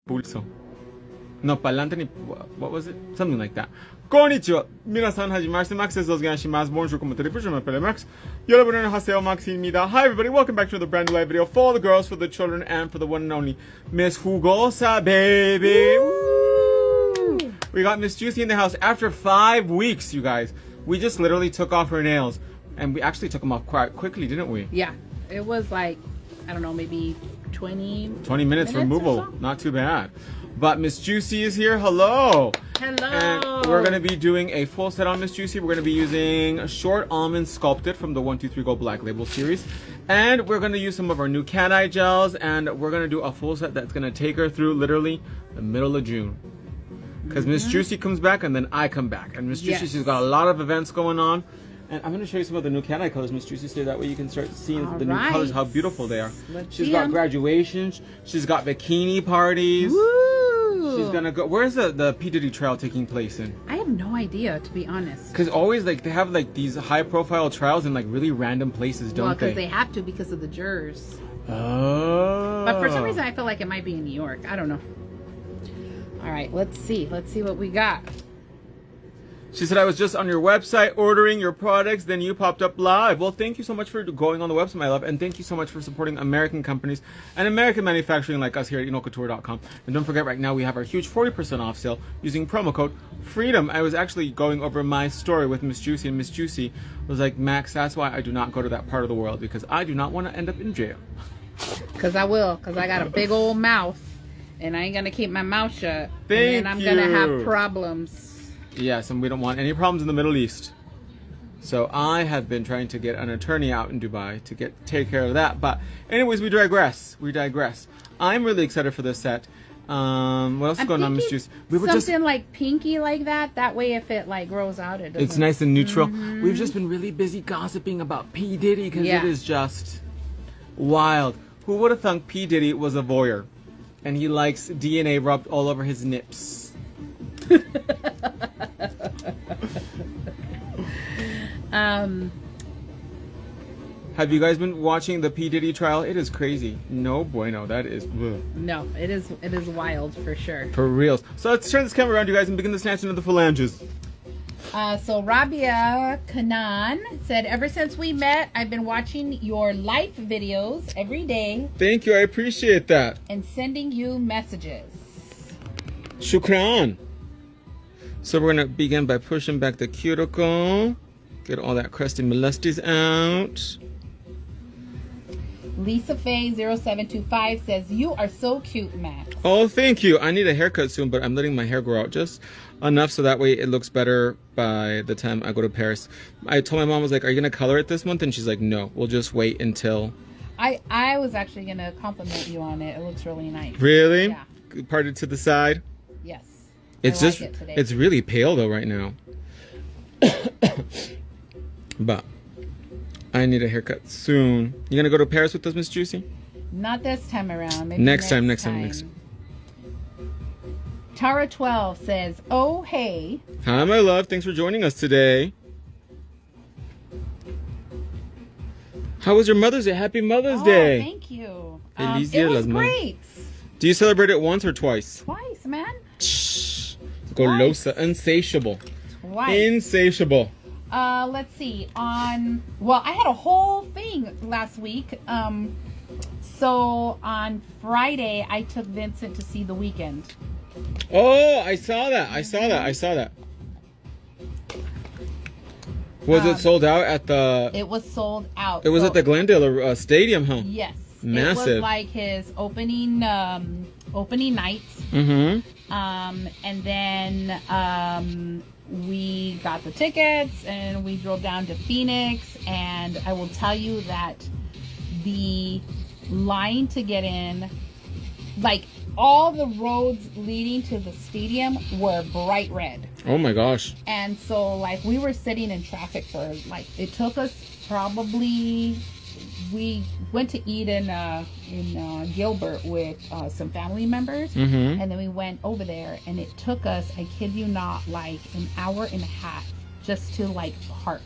Pulso. No, pa'lante ni... What was it? Something like that. Konnichiwa. Minasan hajimasu Max says shimasu. Bonjour, como te je m'appelle Max. Yorobun haseo Maximida. Hi everybody, welcome back to another brand new live video for the girls, for the children, and for the one and only Miss Jugosa, baby. Woo! We got Miss Juicy in the house after 5 weeks, you guys. We just literally took off her nails. And we actually took them off quite quickly, didn't we? Yeah. It was like, I don't know, maybe 20 minutes removal. So? Not too bad. But Miss Juicy is here. Hello. Hello. And we're going to be doing a full set on Miss Juicy. We're going to be using Short Almond Sculpted from the 123 Go Black Label series. And we're going to use some of our new cat eye gels. And we're going to do a full set that's going to take her through literally the middle of June. Because Miss Juicy comes back and then I come back. And Miss Juicy, she's got a lot of events going on. And I'm going to show you some of the new cat eye colors, Miss Juicy, so that way you can start seeing the new colors, how beautiful they are. She's got graduations. She's got bikini parties. Woo! She's going to go... Where's the P. Diddy trial taking place in? I have no idea, to be honest. Because always, like, they have, like, these high-profile trials in, like, really random places, don't they? Well, because they have to because of the jurors. Oh. But for some reason, I feel like it might be in New York. I don't know. All right, let's see. Let's see what we got. She said, I was just on your website ordering your products, then you popped up live. Well, thank you so much for going on the website, my love, and thank you so much for supporting American companies and American manufacturing like us here at InnoCouture.com. And don't forget, right now we have our huge 40% off sale using promo code FREEDOM. I was actually going over my story with Miss Juicy, and Miss Juicy was like, Max, that's why I do not go to that part of the world, because I do not want to end up in jail. Because I will, because I got a big old mouth, and I ain't going to keep my mouth shut. Thank and I'm you. going to have problems. Yes, and we don't want any problems in the Middle East. So I have been trying to get an attorney out in Dubai to take care of that. But anyways, we digress. I'm really excited for this set. What else is going on, Miss Juice? We were something like pinky like that. That way, if it like grows out, it doesn't. It's nice and neutral. We've just been really busy gossiping about P. Diddy because it is just wild. Who would have thunk P. Diddy was a voyeur, and he likes DNA rubbed all over his nips? Have you guys been watching the P. Diddy trial? It is crazy. No bueno. That is... Ugh. No, it is wild for sure. For real. So let's turn this camera around, you guys, and begin the snatching of the phalanges. So Rabia Kanan said, ever since we met, I've been watching your life videos every day. Thank you. I appreciate that. And sending you messages. Shukran. So we're going to begin by pushing back the cuticle. Get all that crusty molesties out. Lisa Faye 0725 says, you are so cute, Max. Oh, thank you. I need a haircut soon, but I'm letting my hair grow out just enough so that way it looks better by the time I go to Paris. I told my mom, I was like, are you going to color it this month? And she's like, no, we'll just wait until... I was actually going to compliment you on it. It looks really nice. Really? Yeah. Parted to the side? Yes. It's just, it's really pale though right now. But I need a haircut soon. You gonna go to Paris with us, Miss Juicy? Not this time around. Maybe next time. Tara 12 says, oh hey. Hi my love, thanks for joining us today. How was your Mother's Day? Happy Mother's Day. Thank you. Feliz it Dia was de las great. Do you celebrate it once or twice? Twice, man. Golosa, insatiable. Twice. Insatiable. Let's see. Well, I had a whole thing last week. So on Friday, I took Vincent to see The Weeknd. Oh, I saw that. Was it sold out at the... It was sold out. It was at the Glendale Stadium, huh? Yes. Massive. It was like his opening night. Mm-hmm. And then we got the tickets and we drove down to Phoenix, and I will tell you that the line to get in, like all the roads leading to the stadium were bright red. Oh my gosh. And so like we were sitting in traffic for like, it took us probably, we went to eat in Gilbert with some family members, and then we went over there, and it took us, I kid you not, like an hour and a half just to like park.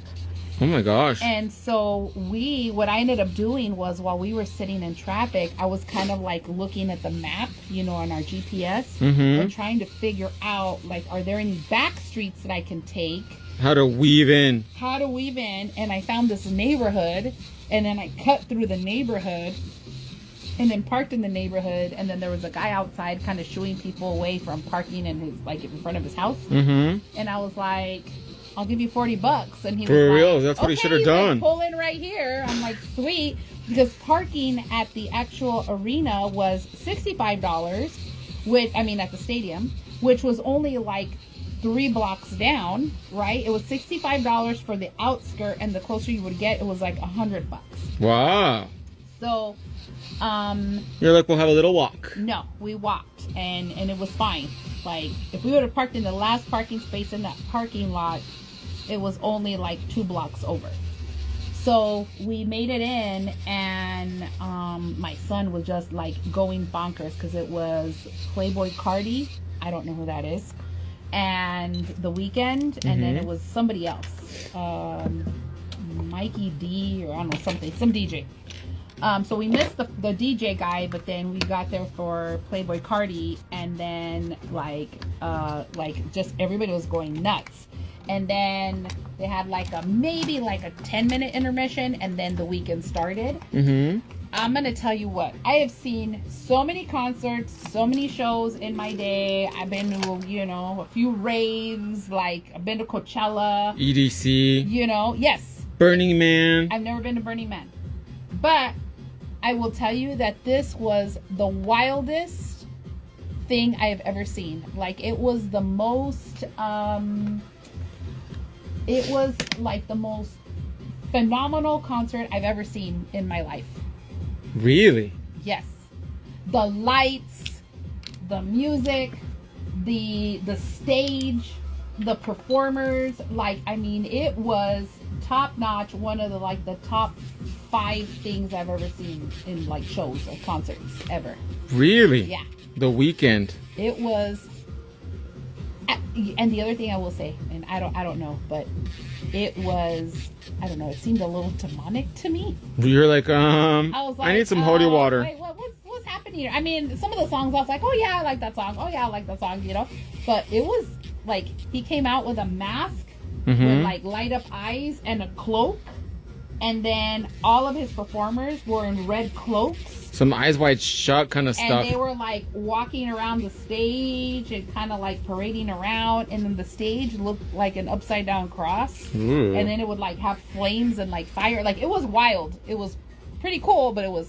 Oh my gosh. And so what I ended up doing was while we were sitting in traffic, I was kind of like looking at the map, on our GPS and trying to figure out, like, are there any back streets that I can take? How to weave in. And I found this neighborhood, and then I cut through the neighborhood and then parked in the neighborhood, and then there was a guy outside kind of shooing people away from parking in front of his house. And I was like, I'll give you $40. And he was For real? like, That's what he should have he's done. Like, pull in right here. I'm like, sweet. Because parking at the actual arena was $65, at the stadium, which was only like 3 blocks down, right? It was $65 for the outskirt, and the closer you would get, it was like $100. Wow. So, you're like, we'll have a little walk. no, we walked, and it was fine. Like, if we would have parked in the last parking space in that parking lot, it was only like 2 blocks over. So we made it in, and my son was just like going bonkers because it was Playboy Cardi. I don't know who that is. And The Weeknd, and then it was somebody else, Mikey D, or I don't know, some DJ. So we missed the DJ guy, but then we got there for Playboy Cardi, and then just everybody was going nuts. And then they had maybe a 10-minute intermission, and then The Weeknd started. I'm gonna tell you what, I have seen so many concerts, so many shows in my day. I've been to a few raves, I've been to Coachella, EDC, yes, Burning Man. I've never been to Burning Man, but I will tell you that this was the wildest thing I have ever seen. It was the most the most phenomenal concert I've ever seen in my life. Really? Yes. The lights, the music, the stage, the performers, it was top notch, one of the top 5 things I've ever seen in shows or concerts ever. Really? Yeah. The Weeknd. It was, and the other thing I will say, and I don't know, but it was, I don't know, it seemed a little demonic to me. You're like, I was like, I need some holy water. Wait, what's happening here? I mean, some of the songs I was like, oh yeah, I like that song. Oh yeah, I like that song, But it was he came out with a mask with light up eyes and a cloak, and then all of his performers were in red cloaks. Some eyes wide shut kind of stuff. And they were walking around the stage and kind of parading around, and then the stage looked like an upside down cross. Ooh. And then it would have flames and fire. It was wild. It was pretty cool, but it was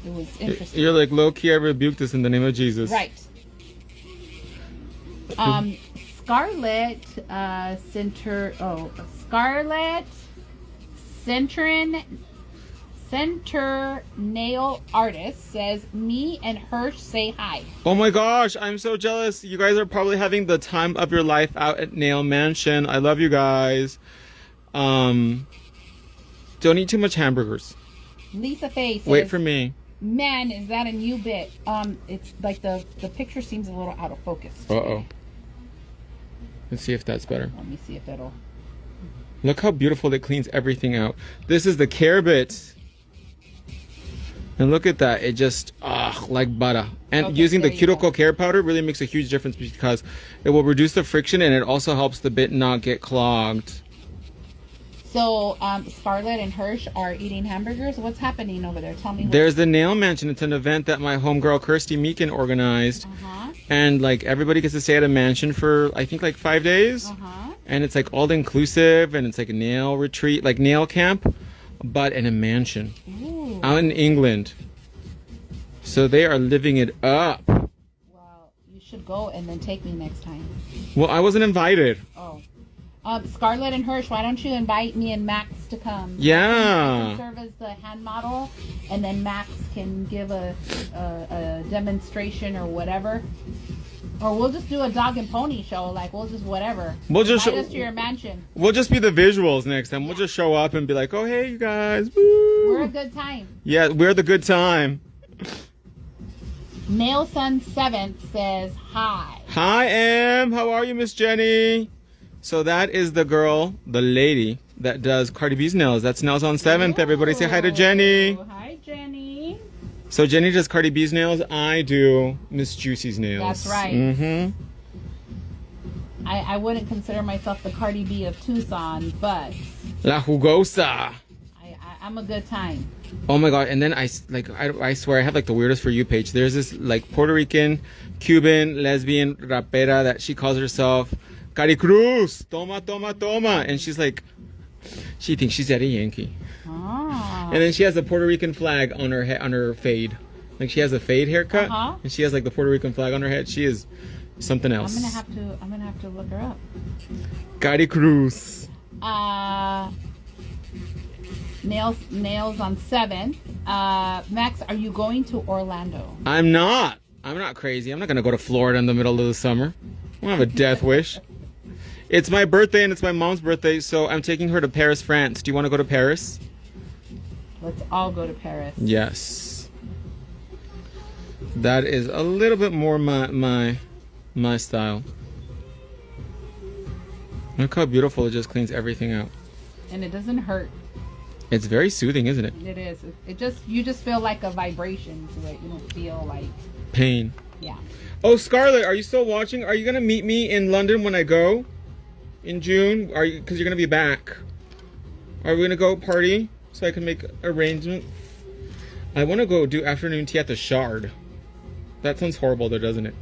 interesting. You're like, low key, I rebuke this in the name of Jesus. Right. Scarlett Center Nail Artist says, me and Hirsch say hi. Oh my gosh, I'm so jealous. You guys are probably having the time of your life out at Nail Mansion. I love you guys. Don't eat too much hamburgers. Lisa Faye says, wait for me. Man, is that a new bit? It's the picture seems a little out of focus. Uh-oh. Let's see if that's better. Let me see if it'll... Look how beautiful it cleans everything out. This is the Care Bit. And look at that. It just, like butter. And Okay, using the there you go. cuticle care powder really makes a huge difference because it will reduce the friction and it also helps the bit not get clogged. So, Scarlett and Hirsch are eating hamburgers. What's happening over there? Tell me. There's the Nail Mansion. It's an event that my homegirl Kirsty Meekin organized. And everybody gets to stay at a mansion for, I think, 5 days. And it's all inclusive, and it's a nail retreat, nail camp, but in a mansion. Ooh. Out in England. So they are living it up. Well, you should go and then take me next time. Well, I wasn't invited. Oh. Scarlett and Hirsch, why don't you invite me and Max to come? Yeah. I can serve as the hand model, and then Max can give a demonstration or whatever. Or we'll just do a dog and pony show. We'll just whatever. We'll just invite us to your mansion. We'll just be the visuals next time. We'll just show up and be like, oh, hey, you guys. Woo. We're a good time. Yeah, we're the good time. Nail Sun 7th says hi. Hi, Em. How are you, Miss Jenny? So that is the girl, the lady, that does Cardi B's nails. That's Nails on 7th. Everybody say hi to Jenny. Oh, hi, Jenny. So Jenny does Cardi B's nails. I do Miss Juicy's nails. That's right. Mm-hmm. I wouldn't consider myself the Cardi B of Tucson, but La Jugosa. I'm a good time. Oh my god! And then I swear I have like the weirdest For You page. There's this like Puerto Rican, Cuban, lesbian rapera that she calls herself Cari Cruz. Toma, toma, toma. And she's like, she thinks she's Daddy Yankee. Ah. And then she has the Puerto Rican flag on her head, on her fade. Like she has a fade haircut, and she has like the Puerto Rican flag on her head. She is something else. I'm gonna have to look her up. Cari Cruz. Nails on 7th. Max, are you going to Orlando? I'm not crazy. I'm not gonna go to Florida in the middle of the summer. I don't have a death wish. It's my birthday and it's my mom's birthday, so I'm taking her to Paris, France. Do you want to go to Paris? Let's all go to Paris. Yes. That is a little bit more my style. Look how beautiful it just cleans everything out. And it doesn't hurt. It's very soothing, isn't it? It is. You just feel like a vibration to it. You don't feel like pain. Yeah. Oh, Scarlett, are you still watching? Are you gonna meet me in London when I go in June? Are you? Because you're gonna be back. Are we gonna go party so I can make arrangements? I want to go do afternoon tea at the Shard. That sounds horrible, though, doesn't it?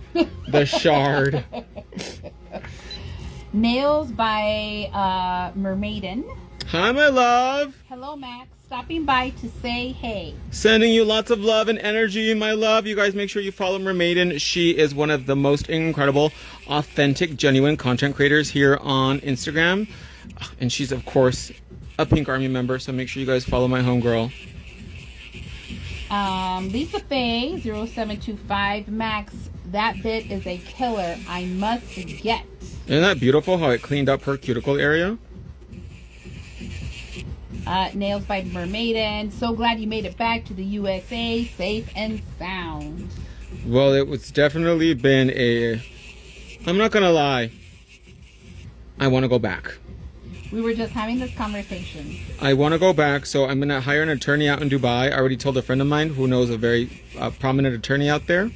The Shard. Nails by Mermaiden. Hi, my love. Hello, Max. Stopping by to say hey. Sending you lots of love and energy, my love. You guys make sure you follow Mermaiden. She is one of the most incredible, authentic, genuine content creators here on Instagram. And she's, of course, a Pink Army member, so make sure you guys follow my homegirl. Lisa Faye 0725 Max, that bit is a killer. I must get. Isn't that beautiful how it cleaned up her cuticle area? Nails by Mermaiden. So glad you made it back to the USA safe and sound. Well, it was definitely been I'm not gonna lie, I want to go back. We were just having this conversation. I want to go back, so I'm going to hire an attorney out in Dubai. I already told a friend of mine who knows a very prominent attorney out there,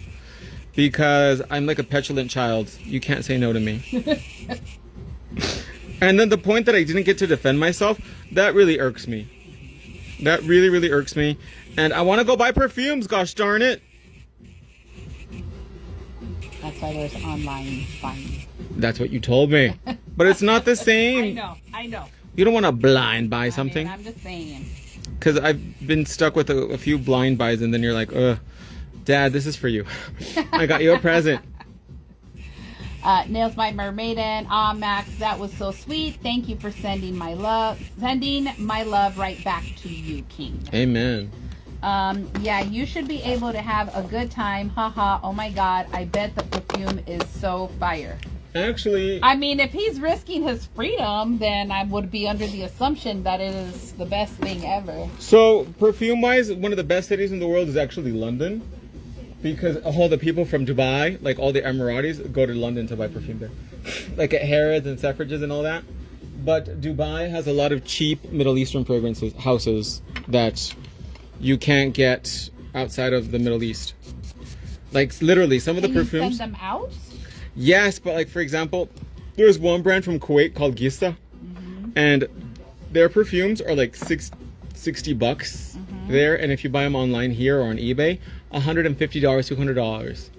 because I'm like a petulant child. You can't say no to me. And then the point that I didn't get to defend myself, that really irks me. That really, really irks me. And I want to go buy perfumes, gosh darn it. That's why there's online buying. That's what you told me. But it's not the same. I know. You don't want to blind buy something. I'm just saying. Because I've been stuck with a few blind buys, and then you're like, ugh, Dad, this is for you. I got you a present. Nails by Mermaiden. Max, that was so sweet. Thank you for sending my love right back to you, King. Amen. Yeah, you should be able to have a good time. Haha. Oh my God. I bet the perfume is so fire. Actually, I mean, if he's risking his freedom, then I would be under the assumption that it is the best thing ever. So, perfume-wise, one of the best cities in the world is actually London. Because all the people from Dubai, like all the Emiratis, go to London to buy perfume there. Like at Harrods and Selfridges and all that. But Dubai has a lot of cheap Middle Eastern fragrances houses that you can't get outside of the Middle East. Like literally, some of the perfumes. Can you send them out? Yes, but like for example, there's one brand from Kuwait called Gista, and their perfumes are like $60 there, and if you buy them online here or on eBay, $150, $200.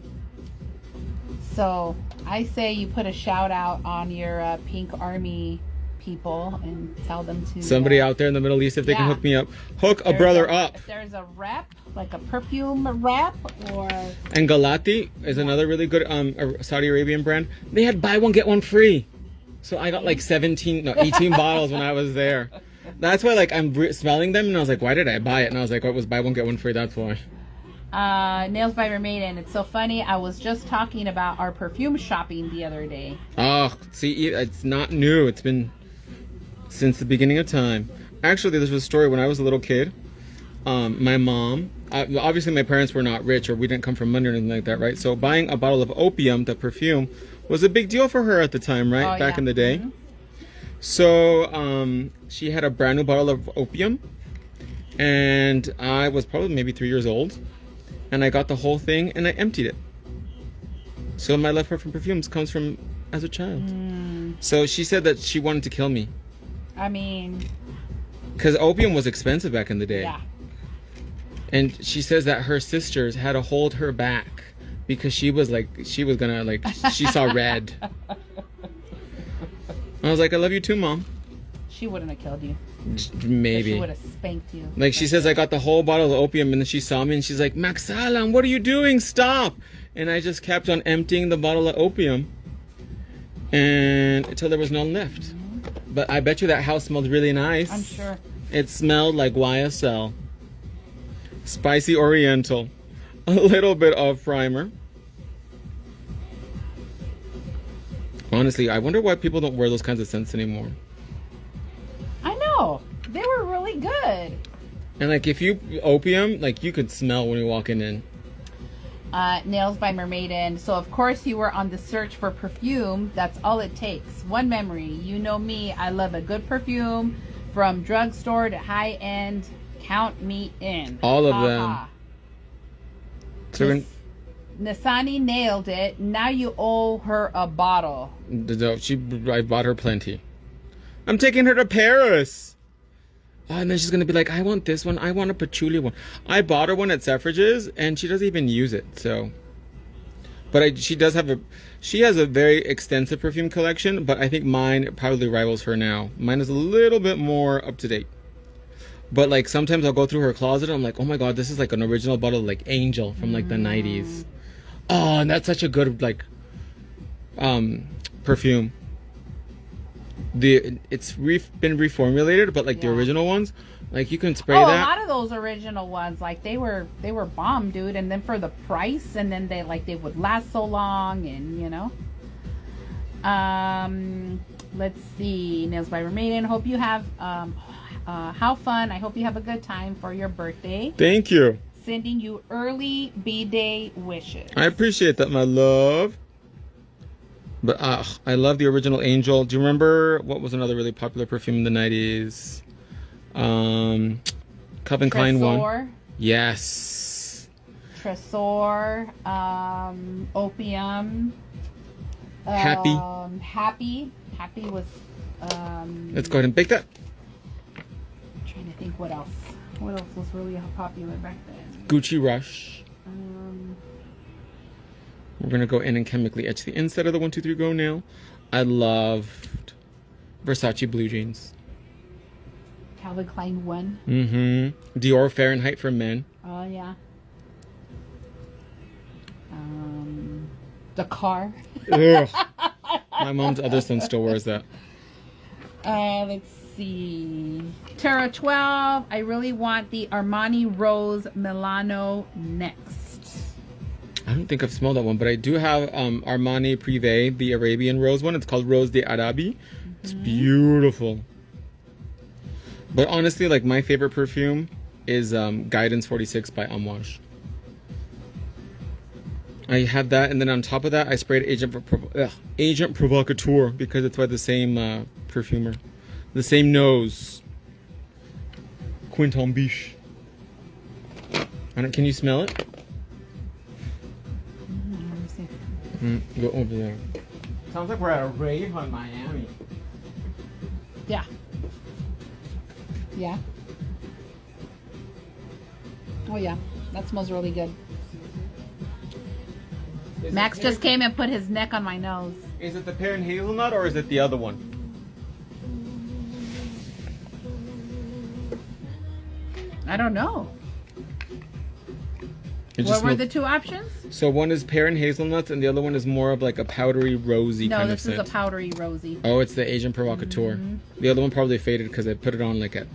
So I say you put a shout out on your Pink Army people and tell them to somebody out there in the Middle East, if they can hook me up, hook a brother up. If there's a rep, like a perfume rep, or and Galati is another really good Saudi Arabian brand. They had buy one get one free, so I got like 18 bottles when I was there. That's why like I'm smelling them and I was like, why did I buy it? And I was like, oh, it was buy one get one free. That's why. Nails by Mermaiden. It's so funny. I was just talking about our perfume shopping the other day. Oh, see, it's not new. It's been since the beginning of time. Actually, this was a story when I was a little kid. My mom, obviously my parents were not rich, or we didn't come from money or anything like that, right? So buying a bottle of opium, the perfume, was a big deal for her at the time, right? Back in the day. So she had a brand new bottle of opium, and I was probably maybe 3 years old, and I got the whole thing and I emptied it. So my love for perfumes comes from as a child. So she said that she wanted to kill me I mean, because opium was expensive back in the day. yeah. And she says that her sisters had to hold her back because she was gonna, like, she saw red. I was like, I love you too, Mom. She wouldn't have killed you. She Maybe. would have spanked you. Like, she says I got the whole bottle of opium, and then she saw me and she's like, Maxalan, what are you doing? Stop. And I just kept on emptying the bottle of opium, and until there was none left. But I bet you that house smelled really nice. I'm sure. It smelled like YSL. Spicy Oriental. A little bit of primer. Honestly, I wonder why people don't wear those kinds of scents anymore. I know. They were really good. And like, if you opium, like, you could smell when you're walking in. Nails by Mermaiden. So of course you were on the search for perfume. That's all it takes. One memory. You know me. I love a good perfume, from drugstore to high end. Count me in. All of them. So when, Nasani nailed it. Now you owe her a bottle. I bought her plenty. I'm taking her to Paris. Oh, and then she's gonna be like, I want this one. I want a patchouli one. I bought her one at Selfridges, and she doesn't even use it. So, but she has a very extensive perfume collection. But I think mine probably rivals her now. Mine is a little bit more up to date. But like, sometimes I'll go through her closet and I'm like, oh my god, this is like an original bottle of, like, Angel from like the 90s. Oh, and that's such a good, like, perfume. It's been reformulated, but like the original ones, like, you can spray that. A lot of those original ones, like, they were bomb, dude. And then for the price, and then they would last so long, and you know. Let's see. Nails by Mermaiden. Hope you have how fun. I hope you have a good time for your birthday. Thank you. Sending you early B-Day wishes. I appreciate that, my love. But I love the original Angel. Do you remember what was another really popular perfume in the 90s? Calvin Klein one. Yes. Tresor. Opium. Happy. Happy was. Let's go ahead and bake that. I'm trying to think what else. What else was really popular back then? Gucci Rush. We're going to go in and chemically etch the inside of the 123 Go nail. I loved Versace blue jeans. Calvin Klein 1. Mm-hmm. Dior Fahrenheit for men. Oh, yeah. The car. Ugh. My mom's other son still wears that. Let's see. Terra 12. I really want the Armani Rose Milano next. I don't think I've smelled that one, but I do have Armani Privé, the Arabian Rose one. It's called Rose de Arabi. It's beautiful. But honestly, like, my favorite perfume is Guidance 46 by Amouage. I have that, and then on top of that, I sprayed Agent Provocateur because it's by the same perfumer. The same nose. Quinton Biche. Can you smell it? Go over there. Sounds like we're at a rave on Miami. Yeah. Yeah. Oh yeah, that smells really good. Max just came and put his neck on my nose. Is it the pear and hazelnut, or is it the other one? I don't know. What were the two options? So one is pear and hazelnuts, and the other one is more of like a powdery, rosy kind of scent. No, this is a powdery, rosy. Oh, it's the Agent Provocateur. The other one probably faded because I put it on like at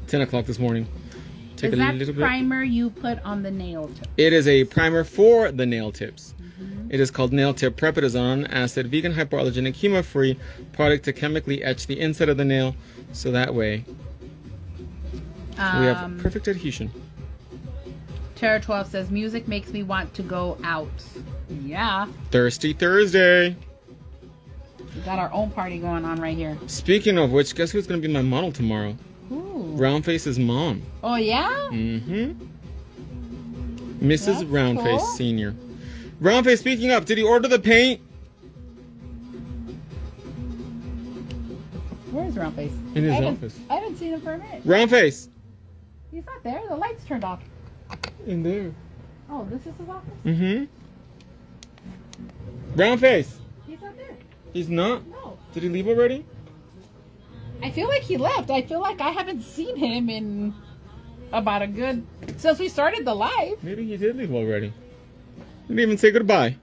10 o'clock this morning. Is that primer you put on the nail tip? It is a primer for the nail tips. It is called Nail Tip Prep. It is an acid, vegan, hypoallergenic, chemo-free product to chemically etch the inside of the nail, so that way we have perfect adhesion. Terra 12 says, music makes me want to go out. Yeah. Thirsty Thursday. Got our own party going on right here. Speaking of which, guess who's gonna be my model tomorrow? Ooh. Roundface's mom. Oh yeah? Mm-hmm. Mrs. That's Roundface cool. Senior. Roundface, speaking up, did he order the paint? Where is Roundface? In his I haven't- office. I haven't seen him for a minute. Roundface. He's not there. The lights turned off. In there. Oh, this is his office? Mm-hmm. Roundface. He's not there. He's not? No. Did he leave already? I feel like he left. I feel like I haven't seen him in about a good... Since we started the live. Maybe he did leave already. Didn't even say goodbye.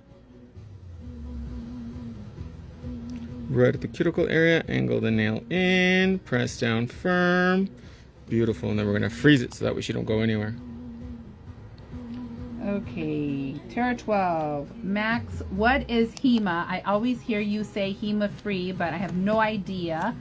Right at the cuticle area, angle the nail in, press down firm. Beautiful, and then we're gonna freeze it so that way she don't go anywhere. Okay, Terra 12. Max, what is HEMA? I always hear you say HEMA free, but I have no idea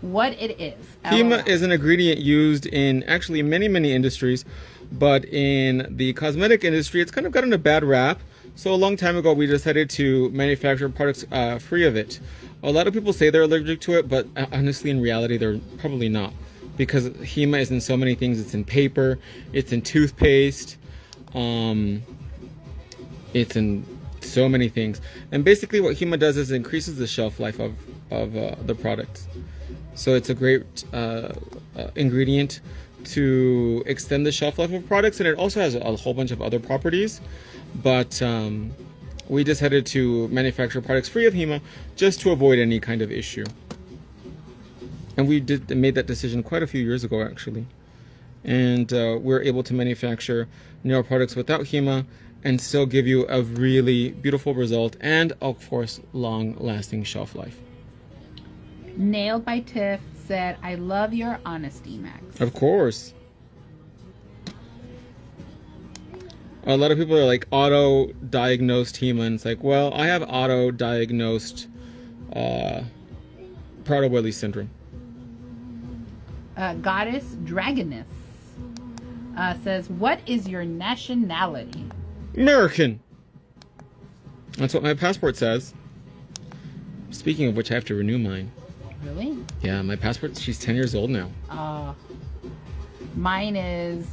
what it is. HEMA is an ingredient used in actually many industries, but in the cosmetic industry, it's kind of gotten a bad rap. So a long time ago, we decided to manufacture products free of it. A lot of people say they're allergic to it, but honestly, in reality, they're probably not. Because HEMA is in so many things. It's in paper, it's in toothpaste, it's in so many things. And basically what HEMA does is increases the shelf life of the products. So it's a great ingredient to extend the shelf life of products, and it also has a whole bunch of other properties. But we decided to manufacture products free of HEMA just to avoid any kind of issue. And we made that decision quite a few years ago, actually. And we're able to manufacture nail products without HEMA and still give you a really beautiful result and, of course, long-lasting shelf life. Nailed by Tiff said, I love your honesty, Max. Of course. A lot of people are like auto-diagnosed HEMA, and it's like, well, I have auto-diagnosed Prader-Willi syndrome. Goddess Dragoness says, what is your nationality? American. That's what my passport says. Speaking of which, I have to renew mine. Really? Yeah, my passport, she's 10 years old now. Mine is...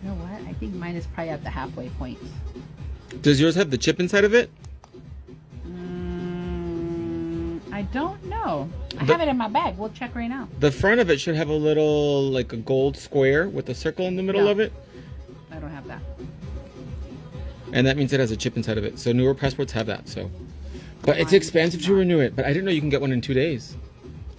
You know what? I think mine is probably at the halfway point. Does yours have the chip inside of it? I don't know. I have it in my bag. We'll check right now. The front of it should have a little, like a gold square with a circle in the middle No. of it. I don't have that. And that means it has a chip inside of it. So newer passports have that, so. But it's Mine expensive does to not. renew it. But I didn't know you can get one in 2 days.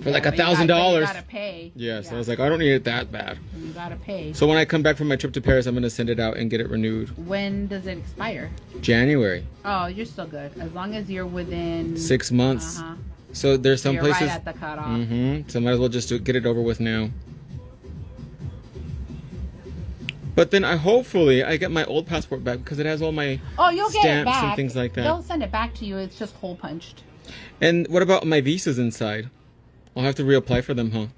For like Yeah, but you gotta $1,000. pay. Yes, Yeah. I was like, I don't need it that bad. You gotta pay. So when I come back from my trip to Paris, I'm going to send it out and get it renewed. When does it expire? January. Oh, you're still good. As long as you're within... 6 months. Uh-huh. So there's some You're places. right at the cutoff. So might as well just get it over with now. But then I hopefully I get my old passport back because it has all my Oh, you'll get it stamps back. and things like that. They'll send it back to you. It's just hole punched. And what about my visas inside? I'll have to reapply for them, huh?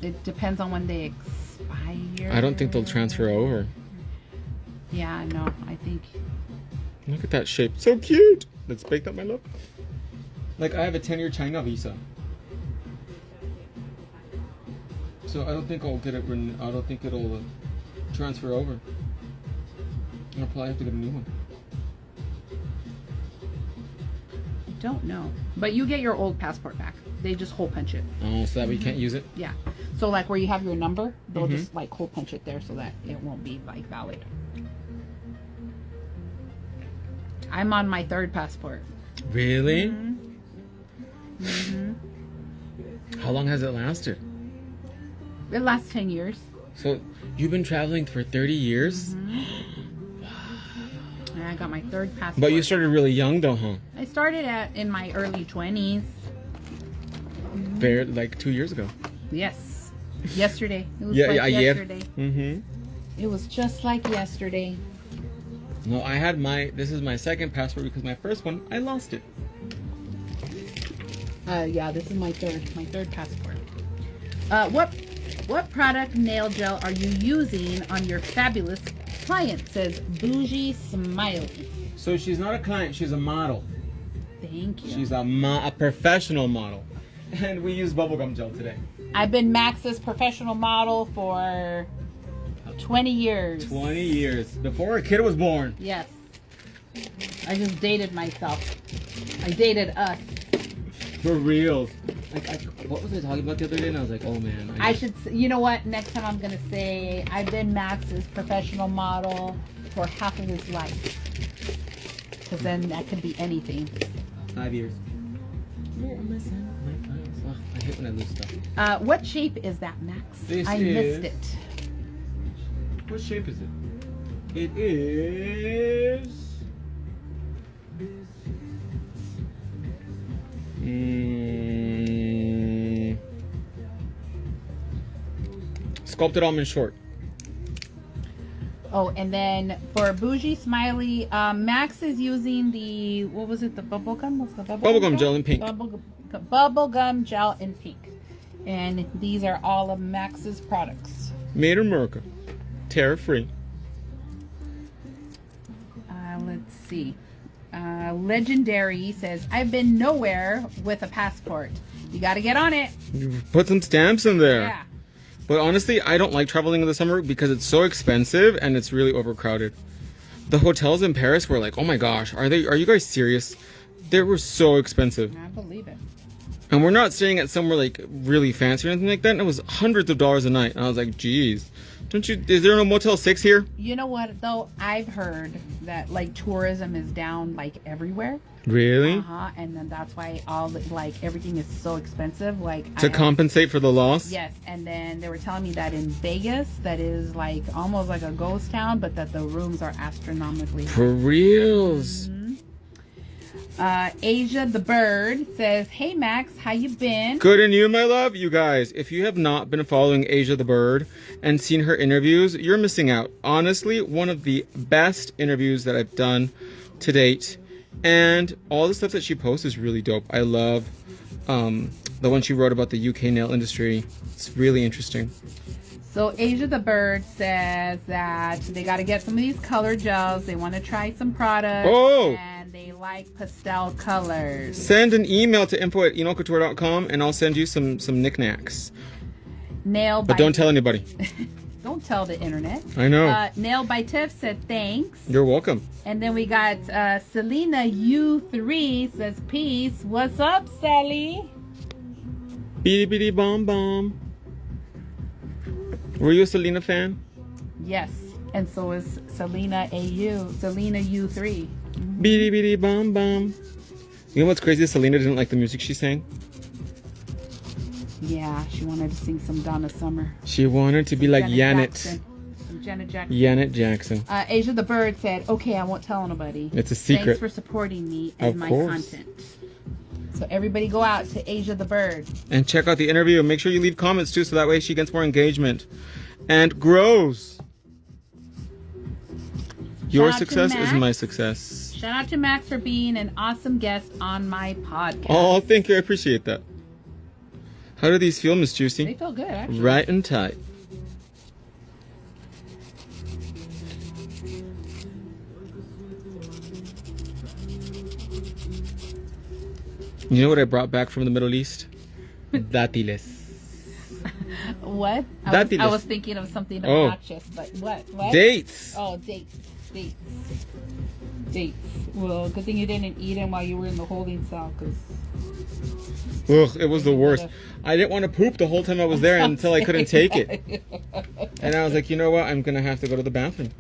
It depends on when they expire. I don't think they'll transfer over. Yeah, no, I think. Look at that shape. So cute. Let's bake that, my love. Like, I have a 10-year China visa. So I don't think I'll get it. I don't think it'll transfer over. I'll probably have to get a new one. I don't know. But you get your old passport back. They just hole punch it. Oh, so that we can't use it? Yeah. So like where you have your number, they'll just like hole punch it there so that it won't be like valid. I'm on my third passport. Really? How long has it lasted? It lasts 10 years. So you've been traveling for 30 years? And I got my third passport. But you started really young though, huh? I started in my early 20s. Very, like 2 years ago. Yes. Yesterday. It was Yeah, like yeah, yesterday. Mm-hmm. It was just like yesterday. No, I had this is my second passport because my first one, I lost it. Yeah, this is my third passport. What product nail gel are you using on your fabulous client, says Bougie Smiley. So she's not a client, she's a model. Thank you. She's a professional model. And we use bubblegum gel today. I've been Max's professional model for 20 years. 20 years. Before a kid was born. Yes. I just dated myself. I dated us. For real. What was I talking about the other day? And I was like, oh man. You know what? Next time I'm going to say I've been Max's professional model for half of his life. Because then that could be anything. 5 years. Where am I sending my files? Oh, I hate when I lose stuff. What shape is that, Max? I missed it. What shape is it? It is... Sculpted almond short. Oh, and then for Bougie Smiley, Max is using the, what was it, the bubblegum? What's the Bubblegum gel in pink. Bubblegum gel in pink. And these are all of Max's products. Made in America. Tariff free. Let's see. Legendary says, I've been nowhere with a passport. You got to get on it. You put some stamps in there. Yeah. But honestly, I don't like traveling in the summer because it's so expensive and it's really overcrowded. The hotels in Paris were like, oh my gosh, are you guys serious? They were so expensive. I believe it. And we're not staying at somewhere like really fancy or anything like that. And it was hundreds of dollars a night. And I was like, geez, is there no Motel 6 here? You know what though? I've heard that like tourism is down like everywhere. Really? And then that's why everything is so expensive. Like to compensate for the loss? Yes. And then they were telling me that in Vegas, that is like almost like a ghost town, but that the rooms are astronomically high. For reals. Asia the Bird says, hey Max, how you been? Good, and you, my love? You guys, if you have not been following Asia the Bird and seen her interviews, you're missing out. Honestly, one of the best interviews that I've done to date. And all the stuff that she posts is really dope. I love the one she wrote about the UK nail industry. It's really interesting. So Asia the Bird says that they got to get some of these color gels. They want to try some products. Oh! And they like pastel colors. Send an email to info@enolcouture.com and I'll send you some knickknacks. But don't tell anybody. Don't tell the internet. I know. Nail by Tiff said thanks. You're welcome. And then we got Selena U3 says peace. What's up, Sally? Bitty bitty bomb bomb. Were you a Selena fan? Yes. And so is Selena Selena U3. Bitty bitty bomb bomb. You know what's crazy? Selena didn't like the music she sang. Yeah, she wanted to sing some Donna Summer. She wanted to be like Janet. Janet Jackson. Janet Jackson. Asia the Bird said, okay, I won't tell nobody. It's a secret. Thanks for supporting me and my content. So everybody go out to Asia the Bird. And check out the interview. Make sure you leave comments too, so that way she gets more engagement and grows. Your success is my success. Shout out to Max for being an awesome guest on my podcast. Oh, thank you. I appreciate that. How do these feel, Miss Juicy? They feel good, actually. Right and tight. You know what I brought back from the Middle East? Dátiles. What? Dátiles. I was thinking of something obnoxious, but what? Dates. Oh, dates. Well, good thing you didn't eat them while you were in the holding cell, because... Ugh, it was the worst. I didn't want to poop the whole time I was there until I couldn't take it. And I was like, you know what? I'm going to have to go to the bathroom.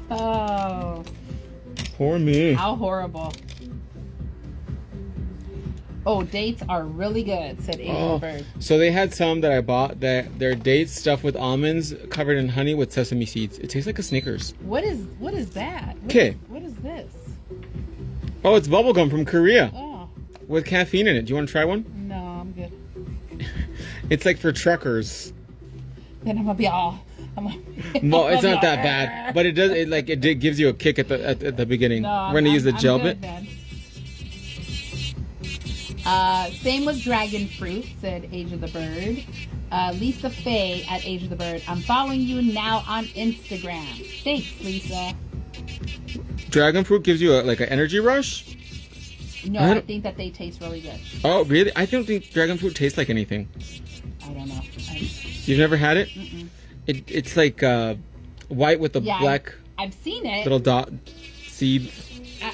Oh. Poor me. How horrible. Oh, dates are really good, said Asian Bird. So they had some that I bought that they're dates stuffed with almonds covered in honey with sesame seeds. It tastes like a Snickers. What is that? Okay. What is this? Oh, it's bubblegum from Korea. Oh. With caffeine in it. Do you want to try one? No, I'm good. It's like for truckers. Then I'm gonna be all. No, it's not that bad, but it does. It gives you a kick at the beginning. No, we're gonna use the gel bit. Same with dragon fruit, said Asia the Bird. Lisa Faye at Age of the Bird. I'm following you now on Instagram. Thanks, Lisa. Dragon fruit gives you like an energy rush? No, I think that they taste really good. Oh, really? I don't think dragon fruit tastes like anything. I don't know. You've never had it? Mm-mm. It's like white with the black I've seen it. little dot seeds.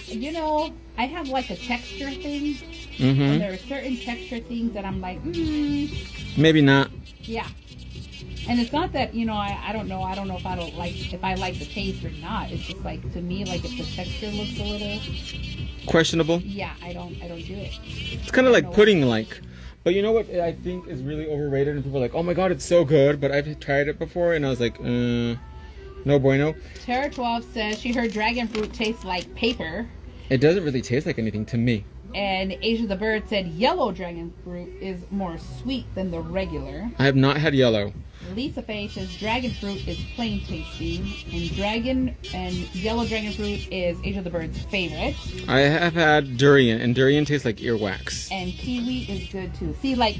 You know, I have like a texture thing. Mm-hmm. And there are certain texture things that I'm like, Maybe not. yeah. And it's not that, you know, I don't know if I like the taste or not. It's just like, to me, like if the texture looks a little Questionable. yeah, I don't do it. It's kind of like pudding-like. But you know what I think is really overrated, and people are like, oh my god, it's so good, but I've tried it before and I was like, no bueno. Tara 12 says she heard dragon fruit tastes like paper. It doesn't really taste like anything to me. And Asia the Bird said yellow dragon fruit is more sweet than the regular. I have not had yellow. Lisa Faye says dragon fruit is plain tasting, and yellow dragon fruit is Asia the Bird's favorite. I have had durian, and durian tastes like earwax. And kiwi is good too. See, like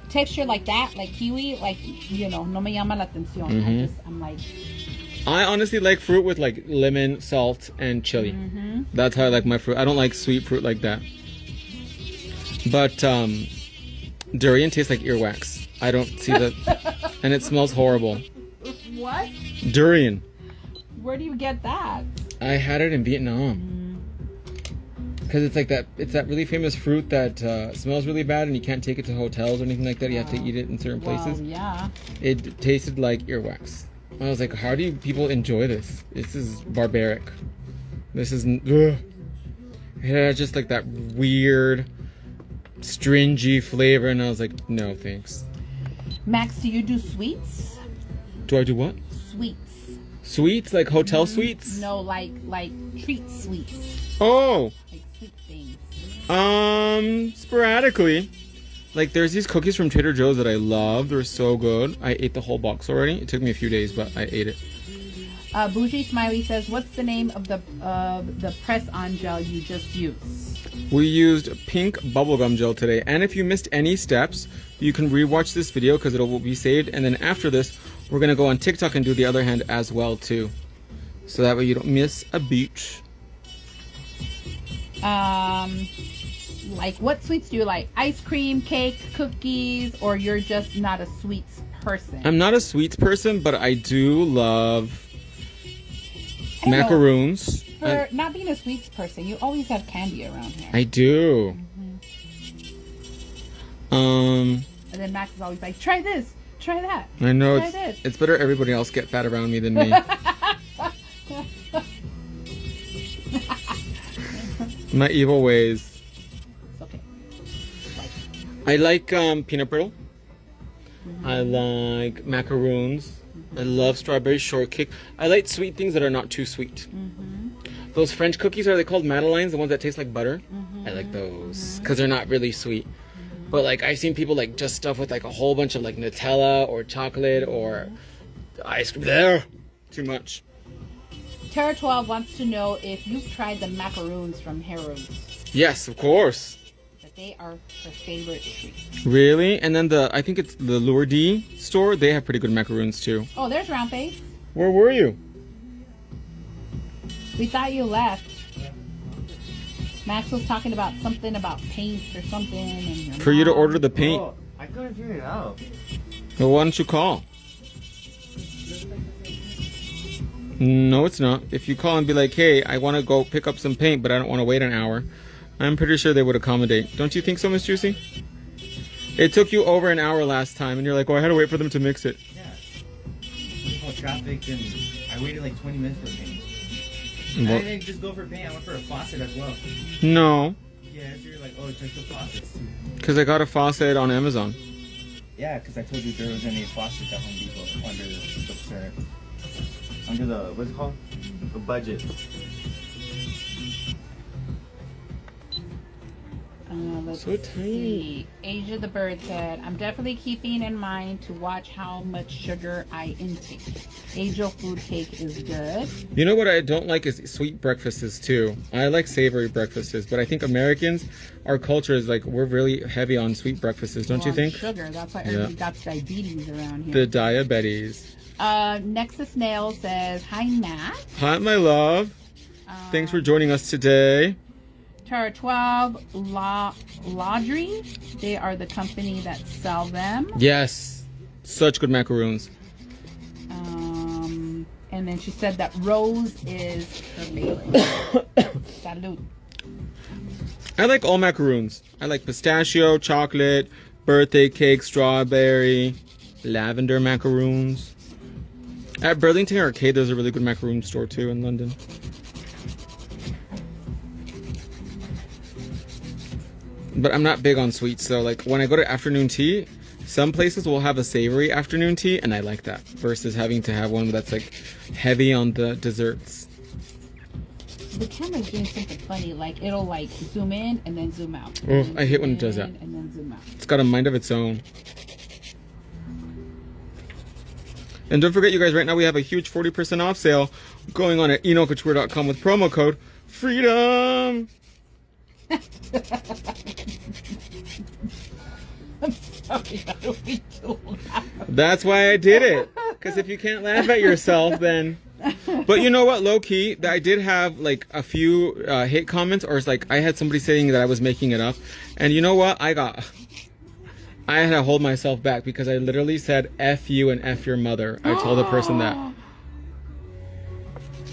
texture like that, like kiwi, like, you know, no me llama la atención. I'm like, I honestly like fruit with like lemon, salt, and chili. That's how I like my fruit. I don't like sweet fruit like that. But durian tastes like earwax. I don't see that. And it smells horrible. what? Durian. Where do you get that? I had it in Vietnam. Because it's like that. It's that really famous fruit that smells really bad, and you can't take it to hotels or anything like that. You have to eat it in certain places. Yeah. It tasted like earwax. I was like, how do people enjoy this? This is barbaric. This is ugh. It had just like that weird, stringy flavor, and I was like, no thanks. Max, do you do sweets? Do I do what? Sweets. Sweets? Like hotel sweets? No, like treat sweets. Oh! Like sweet things. Sporadically. Like, there's these cookies from Trader Joe's that I love. They're so good. I ate the whole box already. It took me a few days, but I ate it. Bougie Smiley says, what's the name of the press-on gel you just used? We used pink bubblegum gel today. And if you missed any steps, you can rewatch this video because it will be saved. And then after this, we're going to go on TikTok and do the other hand as well, too. So that way you don't miss a beat. Like, what sweets do you like? Ice cream, cake, cookies, or you're just not a sweets person? I'm not a sweets person, but I do love macaroons. For not being a sweets person, you always have candy around here. I do. And then Max is always like, try this, try that. I know try this. It's better everybody else get fat around me than me. My evil ways. It's okay. I like peanut brittle. I like macaroons. I love strawberry shortcake. I like sweet things that are not too sweet. Those French cookies, are they called Madeleines? The ones that taste like butter? I like those because they're not really sweet. But like, I've seen people like just stuff with like a whole bunch of like Nutella or chocolate or ice cream. There, too much. Tara 12 wants to know if you've tried the macaroons from Harrods. Yes, of course. That they are her favorite treat. Really? And then I think it's the Lourdes store. They have pretty good macaroons too. Oh, there's Round Face. Where were you? We thought you left. Max was talking about something about paint or something. And For you to order the paint. Oh, I couldn't figure it out. Well, why don't you call? No, it's not. If you call and be like, hey, I want to go pick up some paint, but I don't want to wait an hour, I'm pretty sure they would accommodate. Don't you think so, Miss Juicy? It took you over an hour last time, and you're like, oh, I had to wait for them to mix it. Yeah. Whole traffic, and I waited like 20 minutes for paint. Well, I didn't just go for paint, I went for a faucet as well. no, Yeah, so you're like, oh, check the faucets too. because I got a faucet on Amazon. Yeah, because I told you there was any faucets at Home Depot under the what's it called? The budget. Let's So tiny. see. Asia the Bird said, I'm definitely keeping in mind to watch how much sugar I intake. Angel food cake is good. You know what I don't like is sweet breakfasts too. I like savory breakfasts, but I think Americans, our culture is like, we're really heavy on sweet breakfasts, don't you On think? Sugar. That's why Yeah. everybody got diabetes around here. The diabetes. Nexus Nail says, hi, Matt. Hi, my love. Thanks for joining us today. Tara 12, Laundry. They are the company that sell them. Yes, such good macaroons. And then she said that Rose is her favorite. Salud. I like all macaroons. I like pistachio, chocolate, birthday cake, strawberry, lavender macaroons. At Burlington Arcade, there's a really good macaroon store too in London. But I'm not big on sweets, so like when I go to afternoon tea, some places will have a savory afternoon tea, and I like that versus having to have one that's like heavy on the desserts. The camera's doing something funny, like it'll like zoom in and then zoom out. Oh, I hate when it does that. And then zoom out. It's got a mind of its own. And don't forget, you guys, right now we have a huge 40% off sale going on at enocouture.com with promo code FREEDOM. I'm sorry, how do we do that? That's why I did it. Because if you can't laugh at yourself, then... But you know what, low key, that I did have like a few hate comments, or it's like I had somebody saying that I was making it up. And you know what? I had to hold myself back because I literally said F you and F your mother. I told the person that.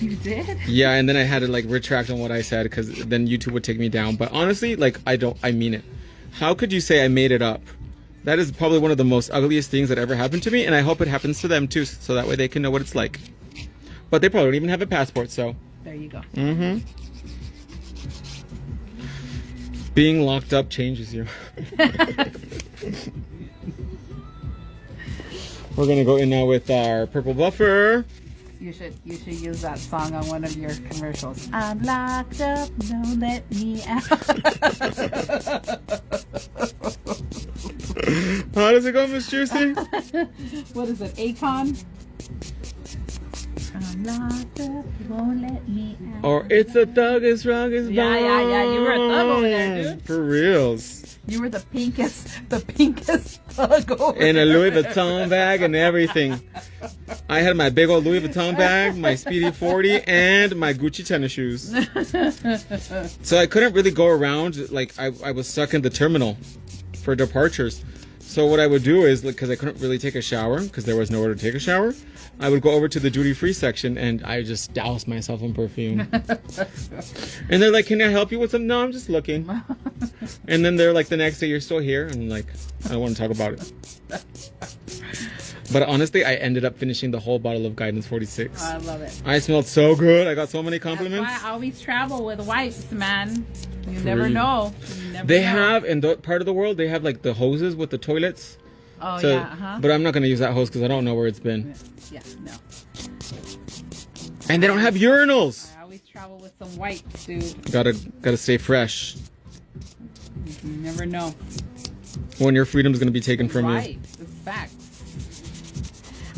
You did? Yeah, and then I had to like retract on what I said because then YouTube would take me down. But honestly, like I mean it. How could you say I made it up? That is probably one of the most ugliest things that ever happened to me, and I hope it happens to them too, so that way they can know what it's like. But they probably don't even have a passport, so. There you go. Mm-hmm. Being locked up changes you. We're gonna go in now with our purple buffer. You should use that song on one of your commercials. I'm locked up, don't let me out. How does it go, Miss Juicy? What is it, Akon? I'm locked up, won't let me out. Or it's a thug as wrong as Yeah. You were a thug over there, dude. For reals. You were the pinkest thug over In a there. Louis Vuitton bag and everything. I had my big old Louis Vuitton bag, my Speedy 40, and my Gucci tennis shoes. So I couldn't really go around, like I was stuck in the terminal for departures. So what I would do is, because I couldn't really take a shower, because there was nowhere to take a shower, I would go over to the duty-free section and I just douse myself in perfume. And they're like, can I help you with something? No, I'm just looking. And then they're like, the next day, you're still here? And I'm like, I don't want to talk about it. But honestly, I ended up finishing the whole bottle of Guidance 46. I love it. I smelled so good. I got so many That's compliments. why I always travel with wipes, man. You never real. know. You never They know. have, in that part of the world, they have like the hoses with the toilets. Oh, So, yeah, uh-huh. But I'm not going to use that hose because I don't know where it's been. Yeah, no. And they don't have urinals. I always travel with some wipes, dude. Gotta stay fresh. You never know. When your freedom's going to be taken from you. Right, it's facts.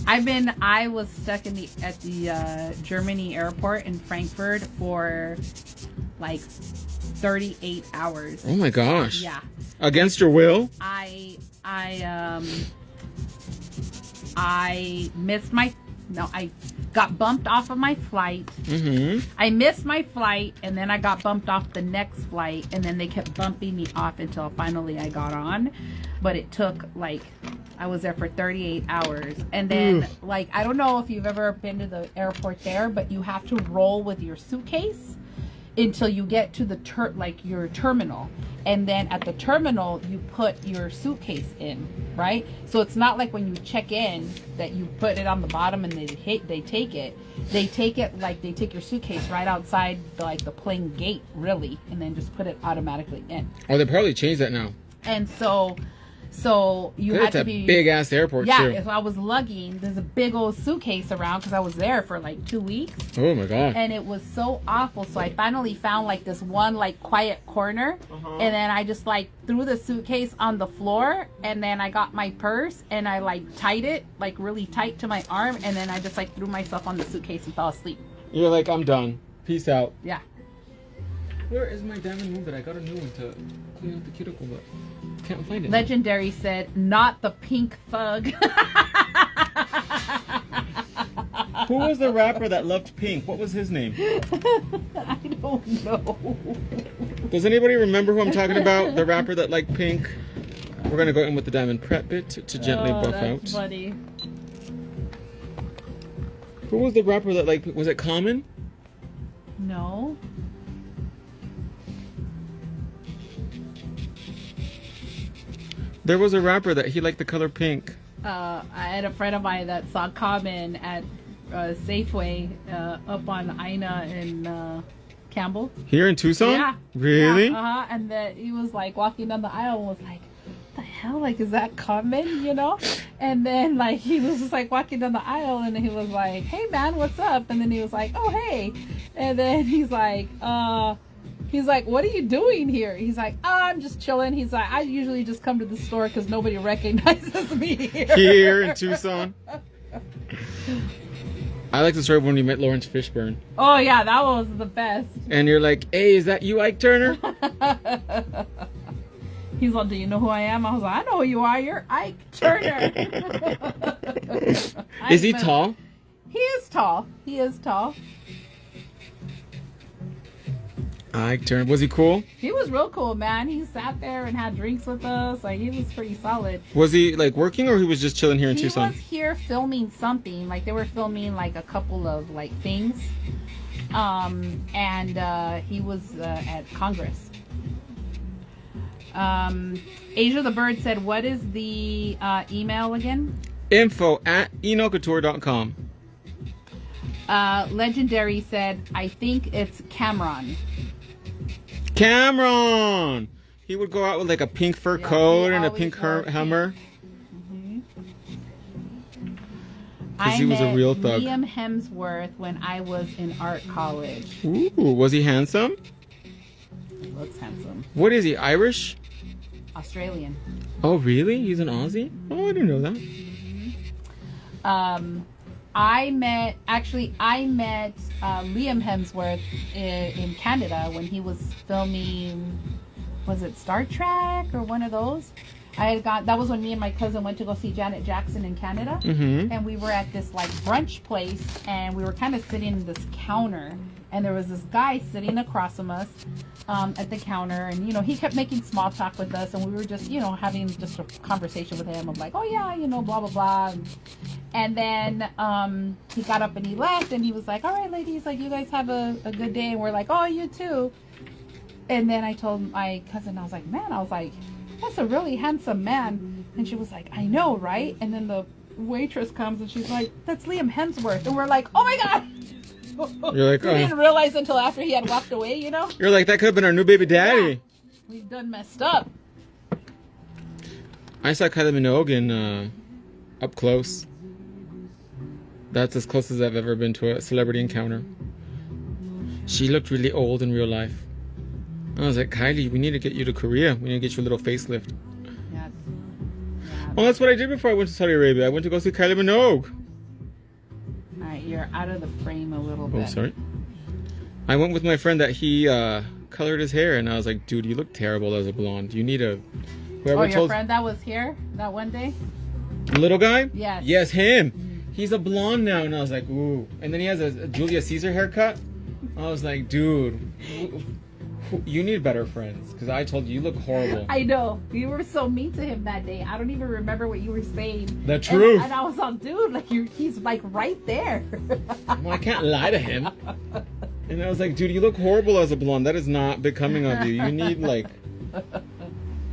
I was stuck at the Germany airport in Frankfurt for like 38 hours. Oh my gosh. Yeah. Against your will? I missed I got bumped off of my flight. Mm-hmm. I missed my flight, and then I got bumped off the next flight, and then they kept bumping me off until finally I got on. But it took I was there for 38 hours, and then I don't know if you've ever been to the airport there, but you have to roll with your suitcase until you get to the your terminal, and then at the terminal you put your suitcase in, right? So it's not like when you check in that you put it on the bottom and they take it like they take your suitcase right outside the plane gate, really, and then just put it automatically in. Oh, they probably changed that now. And so So you had It's to a be big ass airport Yeah, too. if I was lugging, there's a big old suitcase around because I was there for like 2 weeks, Oh my god. and it was so awful. So I finally found like this one like quiet corner, and then I just like threw the suitcase on the floor, and then I got my purse and I like tied it like really tight to my arm, and then I just like threw myself on the suitcase and fell asleep. You're like, I'm done. Peace out. Yeah. Where is my diamond ring that I got a new one to clean out the cuticle, but can't find it. Legendary said, "Not the pink thug." Who was the rapper that loved pink? What was his name? I don't know. Does anybody remember who I'm talking about? The rapper that liked pink? We're gonna go in with the diamond prep bit to gently buff That's out. funny. Who was the rapper that liked? Was it Common? No. There was a rapper that he liked the color pink. I had a friend of mine that saw Common at Safeway up on Ina and Campbell. Here in Tucson? Yeah. Really? Yeah, uh-huh. And that he was like walking down the aisle and was like, what the hell? Like, is that Common? You know? And then like he was just like walking down the aisle and he was like, hey man, what's up? And then he was like, oh hey. And then he's like, what are you doing here? He's like, oh, I'm just chilling. He's like, I usually just come to the store because nobody recognizes me here. Here in Tucson? I like the story of when you met Lawrence Fishburne. Oh yeah, that was the best. And you're like, hey, is that you, Ike Turner? He's like, do you know who I am? I was like, I know who you are. You're Ike Turner. Is he tall? He is tall. He is tall. Ike Turner. Was he cool? He was real cool, man. He sat there and had drinks with us. Like, he was pretty solid. Was he like working or he was just chilling here in He Tucson? was here filming something. Like, they were filming like a couple of like things. And he was at Congress. Asia the Bird said, what is the email again? info@enocouture.com. Legendary said, I think it's Cameron. Cameron! He would go out with like a pink fur Yeah, coat he and a always pink wore pink. Hummer. I he was a met real thug. Liam Hemsworth when I was in art college. Ooh, was he handsome? He looks handsome. What is he, Irish? Australian. Oh, really? He's an Aussie? Oh, I didn't know that. I met Liam Hemsworth in Canada when he was filming, was it Star Trek or one of those? That was when me and my cousin went to go see Janet Jackson in Canada. Mm-hmm. And we were at this like brunch place and we were kind of sitting in this counter and there was this guy sitting across from us at the counter, and he kept making small talk with us, and we were just having just a conversation with him. I'm like, oh yeah, blah blah blah. And then he got up and he left, and he was like, all right ladies, like, you guys have a good day. And we're like, oh, you too. And then I told my cousin, I was like, that's a really handsome man. And she was like, I know, right? And then the waitress comes and she's like, that's Liam Hemsworth. And we're like, oh my god. You're like, we didn't realize until after he had walked away, You're like, that could have been our new baby daddy. Yeah. We've done messed up. I saw Kylie Minogue in up close. That's as close as I've ever been to a celebrity encounter. She looked really old in real life. I was like, Kylie, we need to get you to Korea. We need to get you a little facelift. Yeah. Well, that's what I did before I went to Saudi Arabia. I went to go see Kylie Minogue. Alright, you're out of the frame a little bit. Oh, sorry. I went with my friend that he colored his hair, and I was like, dude, you look terrible as a blonde. You need a... Your friend that was here that one day? Little guy? Yes. Yes, him. He's a blonde now, and I was like, ooh. And then he has a Julius Caesar haircut. I was like, dude, you need better friends, because I told you look horrible. I know. You were so mean to him that day. I don't even remember what you were saying. The truth. And I was like, dude, like he's like right there. Well, I can't lie to him. And I was like, dude, you look horrible as a blonde. That is not becoming of you. You need like...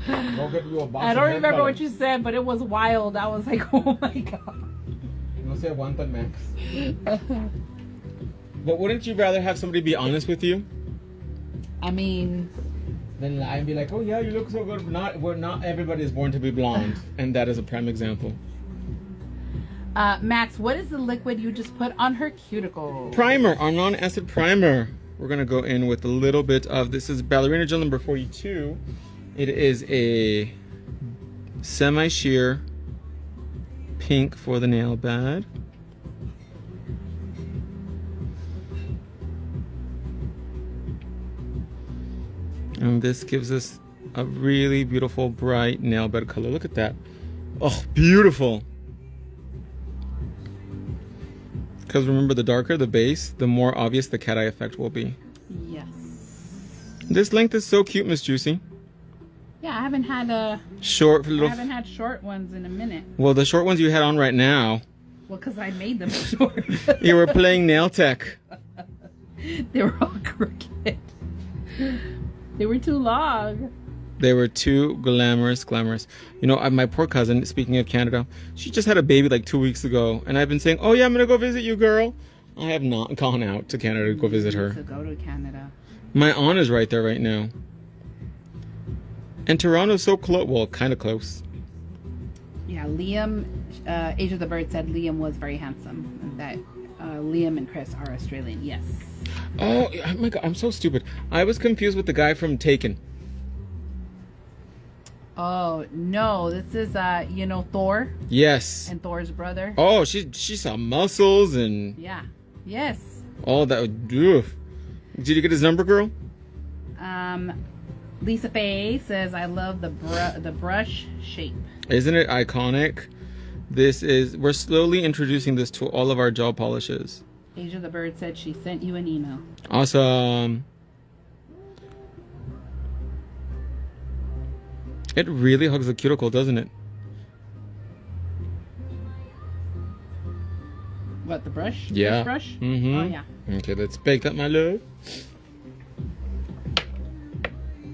Go get you a box I don't remember what you said, but it was wild. I was like, oh my god. No se aguantan, Max. But wouldn't you rather have somebody be honest with you? I mean... then lie and be like, oh yeah, you look so good. Not everybody is born to be blonde, and that is a prime example. Max, what is the liquid you just put on her cuticle? Primer, our non-acid primer. We're gonna go in with a little bit of, this is Ballerina Gel number 42. It is a semi-sheer pink for the nail bed. And this gives us a really beautiful bright nail bed color. Look at that. Oh, beautiful. Because remember, the darker the base, the more obvious the cat eye effect will be. Yes. This length is so cute, Miss Juicy. Yeah, I haven't had Short little. I haven't had short ones in a minute. Well, the short ones you had on right now. Well, because I made them short. You were playing nail tech. They were all crooked. They were too long. They were too glamorous. You know, my poor cousin, speaking of Canada, she just had a baby like 2 weeks ago. And I've been saying, oh yeah, I'm going to go visit you, girl. I have not gone out to Canada to go visit her. To go to Canada. My aunt is right there right now. And Toronto's so close. Well, kind of close. Yeah, Liam, Age of the Bird said Liam was very handsome. And that Liam and Chris are Australian. Yes. Oh my God, I'm so stupid. I was confused with the guy from Taken. Oh, no. This is, Thor Yes. and Thor's brother. Oh, she saw muscles and Yeah. Yes. all that. Oof. Did you get his number, girl? Lisa Faye says, I love the brush shape. Isn't it iconic? We're slowly introducing this to all of our gel polishes. Asia the Bird said she sent you an email. Awesome. It really hugs the cuticle, doesn't it? What, the brush? Yeah. This brush? Mm-hmm. Oh, yeah. Okay, let's bake that, my love.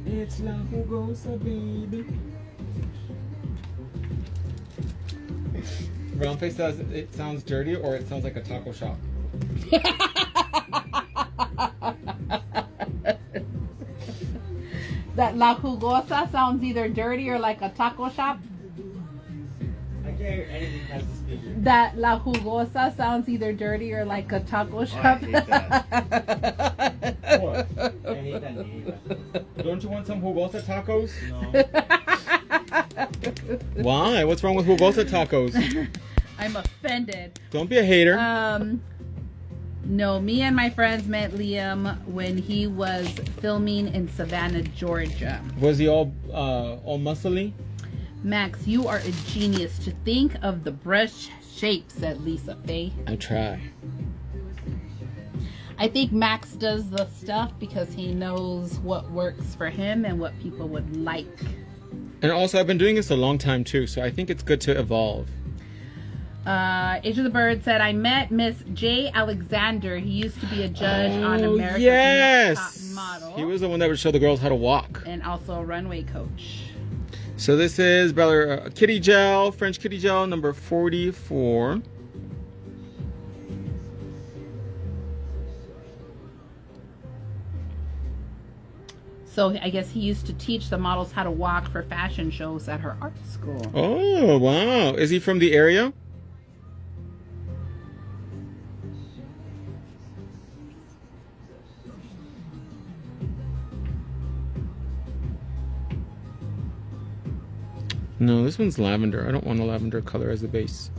It's La Jugosa, baby. Roundface says it sounds dirty or it sounds like a taco shop. That La Jugosa sounds either dirty or like a taco shop. I can't hear anything past the speaker. That La Jugosa sounds either dirty or like a taco shop. hate that. What? I hate that name. Don't you want some Jugosa tacos? No. Why? What's wrong with Jugosa tacos? I'm offended. Don't be a hater. No, me and my friends met Liam when he was filming in Savannah, Georgia. Was he all muscly? Max, you are a genius to think of the brush shape, said Lisa Faye. I try. I think Max does the stuff because he knows what works for him and what people would like. And also, I've been doing this a long time too, so I think it's good to evolve. Age of the Bird said, I met Miss J. Alexander. He used to be a judge on America's Next Top Model. He was the one that would show the girls how to walk. And also a runway coach. So this is Kitty Gel, French Kitty Gel, number 44. So I guess he used to teach the models how to walk for fashion shows at her art school. Oh, wow. Is he from the area? No, this one's lavender. I don't want a lavender color as the base.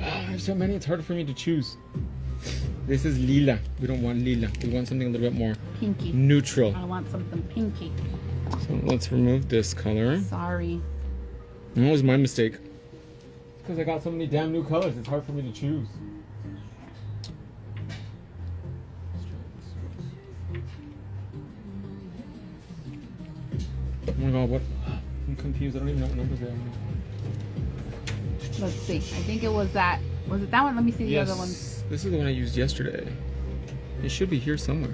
Oh, I have so many, it's hard for me to choose. This is lila. We don't want lila. We want something a little bit more Pinky. neutral. I want something pinky. So let's remove this color. Sorry. That was my mistake. Because I got so many damn new colors, it's hard for me to choose. Oh my god, what? I'm confused. I don't even know what numbers they are. Let's see. I think it was that. Was it that one? Let me see the other one. This is the one I used yesterday. It should be here somewhere.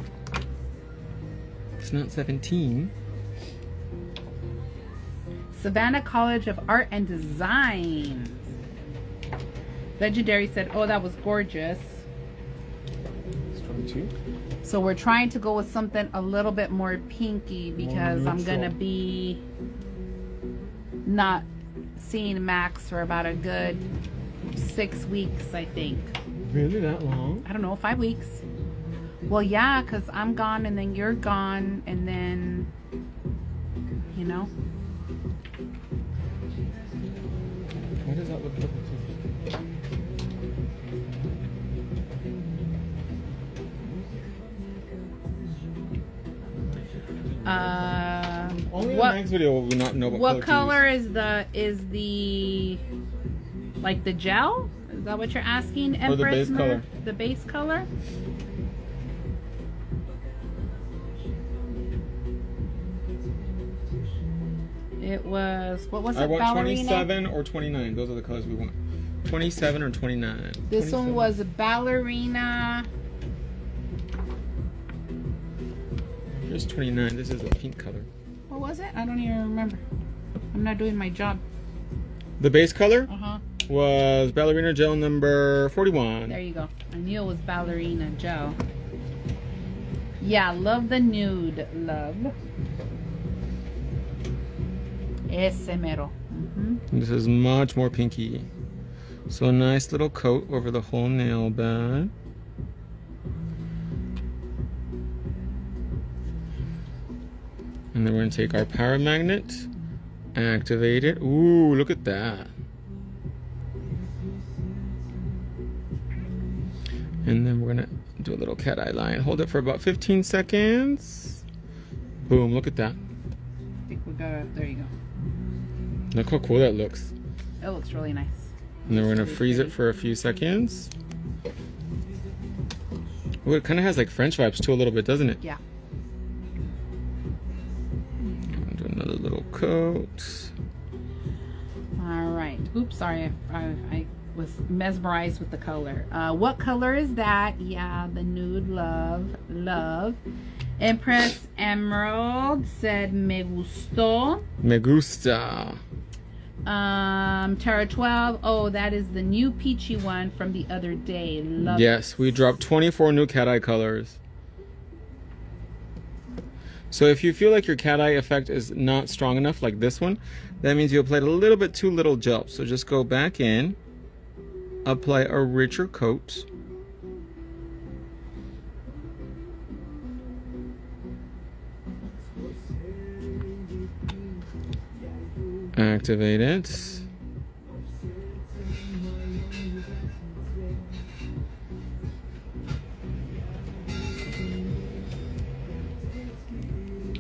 It's not 17. Savannah College of Art and Design. Legendary said, oh, that was gorgeous. It's 22. So we're trying to go with something a little bit more pinky because I'm neutral. gonna be not seeing Max for about a good 6 weeks, I think. Really, that long? I don't know, 5 weeks. Well, yeah, because I'm gone and then you're gone and then, you know. Why does that look different to you? Only in the What next video will we not know what color color to use. is the like the gel? Is that what you're asking, Or the Empress? base color. The base color? It was, what was it? I want Ballerina? 27 or 29. Those are the colors we want. 27 or 29. This 27. one was ballerina. Here's 29. This is a pink color. What was it? I don't even remember. I'm not doing my job. The base color Uh-huh. was ballerina gel number 41. There you go. I knew it was ballerina gel. Yeah, love the nude, love. Ese mero. This is much more pinky. So a nice little coat over the whole nail bed. And then we're going to take our power magnet, activate it. Ooh, look at that. And then we're going to do a little cat eye line. Hold it for about 15 seconds. Boom, look at that. I think we got it. There you go. Look how cool that looks. It looks really nice. And then we're going to Really freeze it pretty. for a few seconds. Ooh, it kind of has like French vibes too a little bit, doesn't it? Yeah. Do another little coat. All right. Oops, sorry. I was mesmerized with the color. What color is that? Yeah, the nude love. Empress Emerald said me gustó. Me gusta. Tara 12. Oh, that is the new peachy one from the other day. Love Yes, we dropped 24 new cat eye colors. So if you feel like your cat eye effect is not strong enough like this one, that means you applied a little bit too little gel. So just go back in, apply a richer coat. Activate it.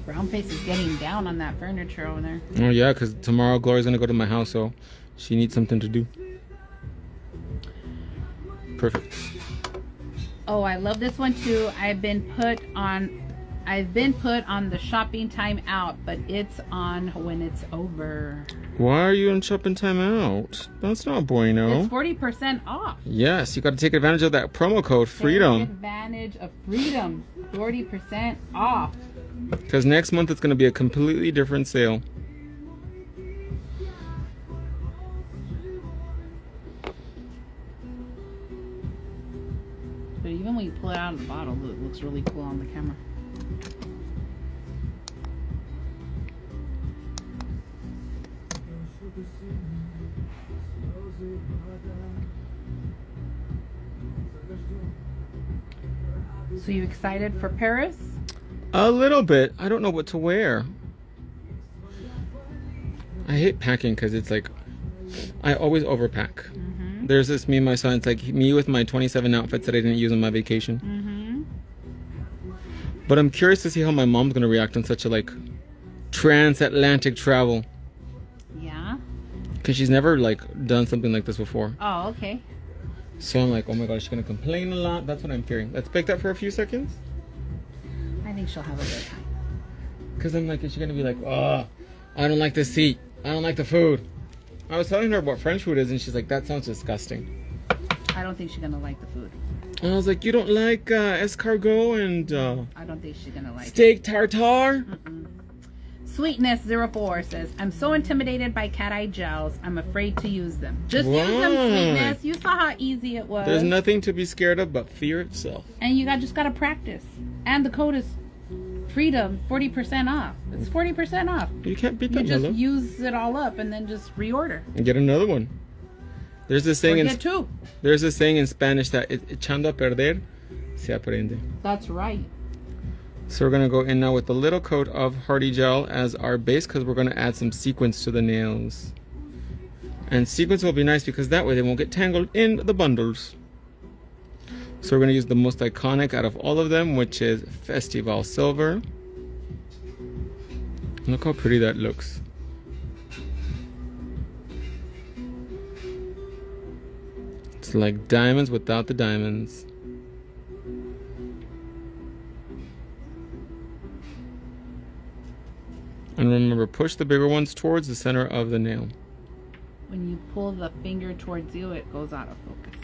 Brown face is getting down on that furniture over there. Oh yeah, because tomorrow Gloria's gonna go to my house, so she needs something to do. Perfect. Oh, I love this one too. I've been put on the shopping time out, but it's on when it's over. Why are you in shopping time out? That's not bueno. It's 40% off. Yes, you got to take advantage of that promo code Take FREEDOM. advantage of freedom. 40% off. Because next month it's going to be a completely different sale. But even when you pull it out of the bottle, it looks really cool on the camera. So you excited for Paris? A little bit. I don't know what to wear. I hate packing because it's like, I always overpack. Mm-hmm. There's this meme I saw. It's like me with my 27 outfits that I didn't use on my vacation. Mm-hmm. But I'm curious to see how my mom's going to react on such a like transatlantic travel. Yeah. Because she's never like done something like this before. Oh, okay. So I'm like, oh my god, she's going to complain a lot. That's what I'm fearing. Let's bake that for a few seconds. I think she'll have a good time. Because I'm like, is she going to be like, oh, I don't like the seat. I don't like the food. I was telling her what French food is, and she's like, that sounds disgusting. I don't think she's gonna like the food. And I was like, you don't like escargot and I don't think she's gonna like it. steak tartare? Sweetness04 says, I'm so intimidated by cat eye gels, I'm afraid to use them. Just use them, What? Sweetness. You saw how easy it was. There's nothing to be scared of but fear itself. And you just gotta practice. And the code is freedom, 40% off. It's 40% off. You can't beat You that, just Mello. use it all up and then just reorder. And get another one. There's this Or saying get two. there's this saying in Spanish that echando a perder se aprende. That's right. So we're gonna go in now with a little coat of Hardy Gel as our base because we're gonna add some sequins to the nails. And sequins will be nice because that way they won't get tangled in the bundles. So we're gonna use the most iconic out of all of them, which is Festival Silver. Look how pretty that looks. It's like diamonds without the diamonds. And remember, push the bigger ones towards the center of the nail. When you pull the finger towards you, it goes out of focus.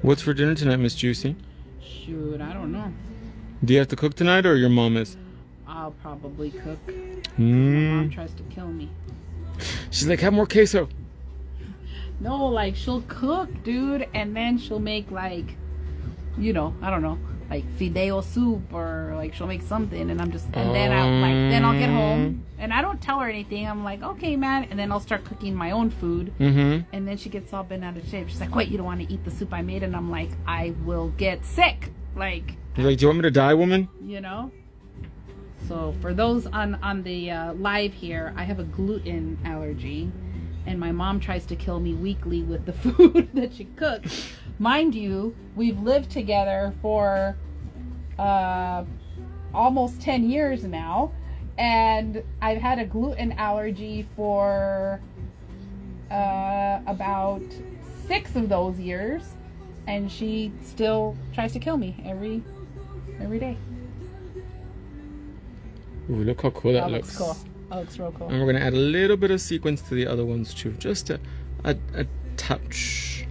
What's for dinner tonight, Miss Juicy? Shoot, I don't know. Do you have to cook tonight or your mom is? I'll probably cook. My mom Mm. tries to kill me. She's like, have more queso. No, like she'll cook, dude, and then she'll make like, you know, I don't know, like fideo soup or like she'll make something, and I'm just, and then I'll get home and I don't tell her anything. I'm like, okay, man, and then I'll start cooking my own food, Mm-hmm. and then she gets all bent out of shape. She's like, wait, you don't want to eat the soup I made? And I'm like, I will get sick, like, You're like, do you want me to die, woman? you know. So for those on the live here, I have a gluten allergy, and my mom tries to kill me weekly with the food that she cooks. Mind you, we've lived together for almost 10 years now, and I've had a gluten allergy for about 6 of those years, and she still tries to kill me every day. Ooh, look how cool that That looks. looks cool. That looks real cool. And we're gonna add a little bit of sequins to the other ones too, just a touch.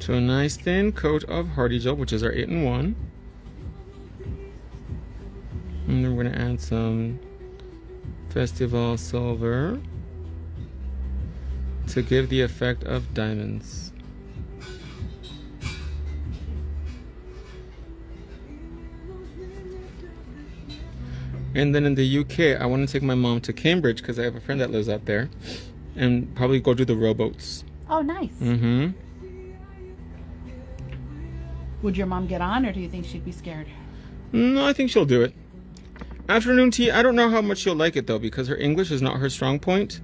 So a nice thin coat of Hardy Gel, which is our 8-in-1. And then we're gonna add some Festival Silver to give the effect of diamonds. And then in the UK, I want to take my mom to Cambridge because I have a friend that lives out there, and probably go do the rowboats. Oh, nice. Mm-hmm. Would your mom get on, or do you think she'd be scared? No, I think she'll do it. Afternoon tea, I don't know how much she'll like it though, because her English is not her strong point.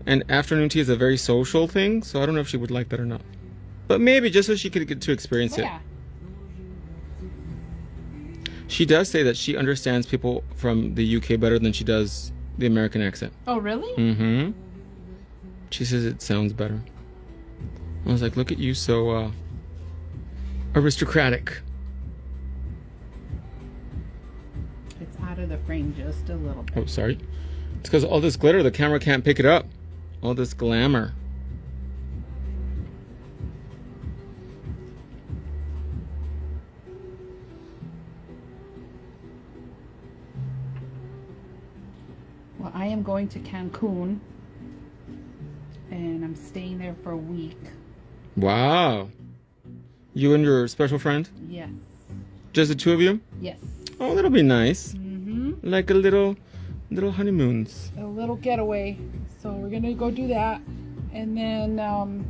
And afternoon tea is a very social thing, so I don't know if she would like that or not. But maybe just so she could get to experience it. Yeah. She does say that she understands people from the UK better than she does the American accent. Oh, really? Mm-hmm. She says it sounds better. I was like, look at you, so aristocratic. It's out of the frame just a little bit. Oh, sorry. It's because all this glitter, the camera can't pick it up. All this glamour. Well, I am going to Cancun, and I'm staying there for a week. Wow. You and your special friend? Yes. Just the two of you? Yes. Oh, that'll be nice. Mm-hmm. Like a little honeymoons. A little getaway. So we're gonna go do that, and then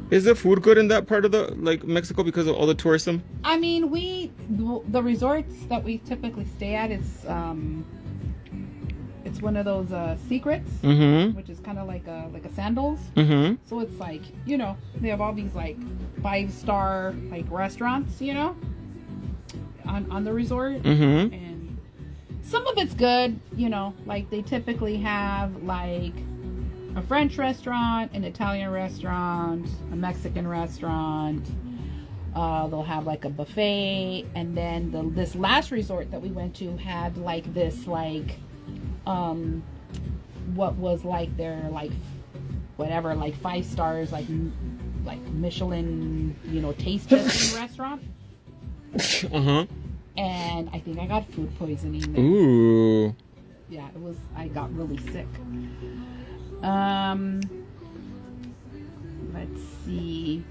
Is the food good in that part of the Mexico because of all the tourism? I mean, the resorts that we typically stay at, it's one of those secrets, Mm-hmm. which is kind of like a Sandals. Mm-hmm. So it's like, you know, they have all these like 5-star like restaurants, you know, on the resort, Mm-hmm. and some of it's good, you know, like they typically have like a French restaurant, an Italian restaurant, a Mexican restaurant, They'll have like a buffet, and then this last resort that we went to had like this like what was like their like whatever like 5 stars like Michelin taste testing restaurant. Uh-huh. And I think I got food poisoning there. Ooh. Yeah, I got really sick. Let's see.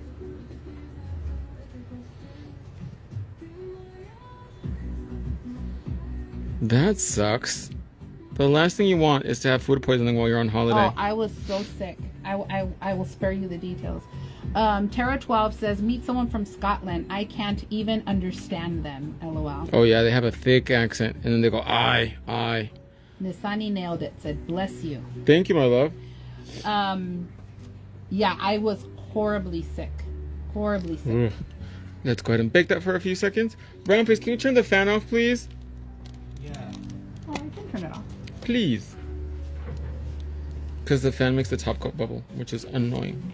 That sucks. The last thing you want is to have food poisoning while you're on holiday. Oh, I was so sick. I will spare you the details. Tara 12 says, meet someone from Scotland. I can't even understand them. LOL. Oh yeah, they have a thick accent, and then they go I. Nisani nailed it. Said, bless you. Thank you, my love. Yeah, I was horribly sick. Horribly sick. Ugh. Let's go ahead and bake that for a few seconds. Brown face, can you turn the fan off, please? Yeah. Oh, I can turn it off. Please. Because the fan makes the top coat bubble, which is annoying.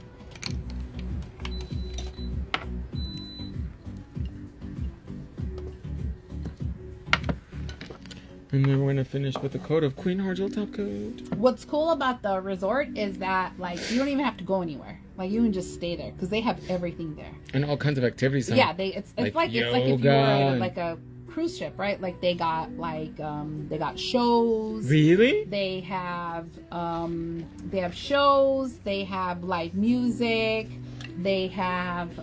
And then we're going to finish with the coat of Queen Harjil top coat. What's cool about the resort is that, like, you don't even have to go anywhere. Like, you can just stay there because they have everything there. And all kinds of activities. Huh? Yeah, it's like if you were at like a cruise ship, right? Like they got they got shows. Really? They have shows. They have live music. They have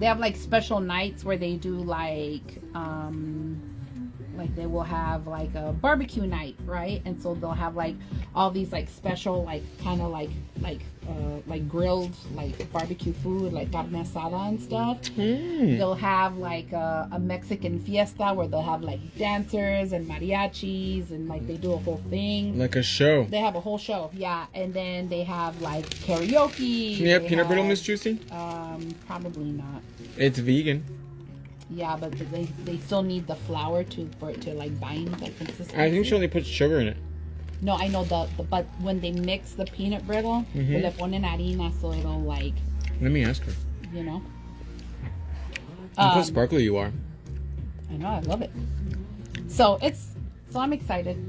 like special nights where they do like they will have like a barbecue night, right? And so they'll have like all these like special like kind of like grilled like barbecue food like carne asada and stuff. They'll have like a Mexican fiesta where they'll have like dancers and mariachis and like they do a whole thing. Like a show. They have a whole show, yeah. And then they have like karaoke. Can you have peanut brittle, Miss Juicy? Probably not. It's vegan. Yeah, but they still need the flour for it to like bind that consistency. I think she only puts sugar in it. No, I know but when they mix the peanut brittle, they le ponen harina so it'll like. Let me ask her. You know. Look how sparkly you are. I know, I love it. So I'm excited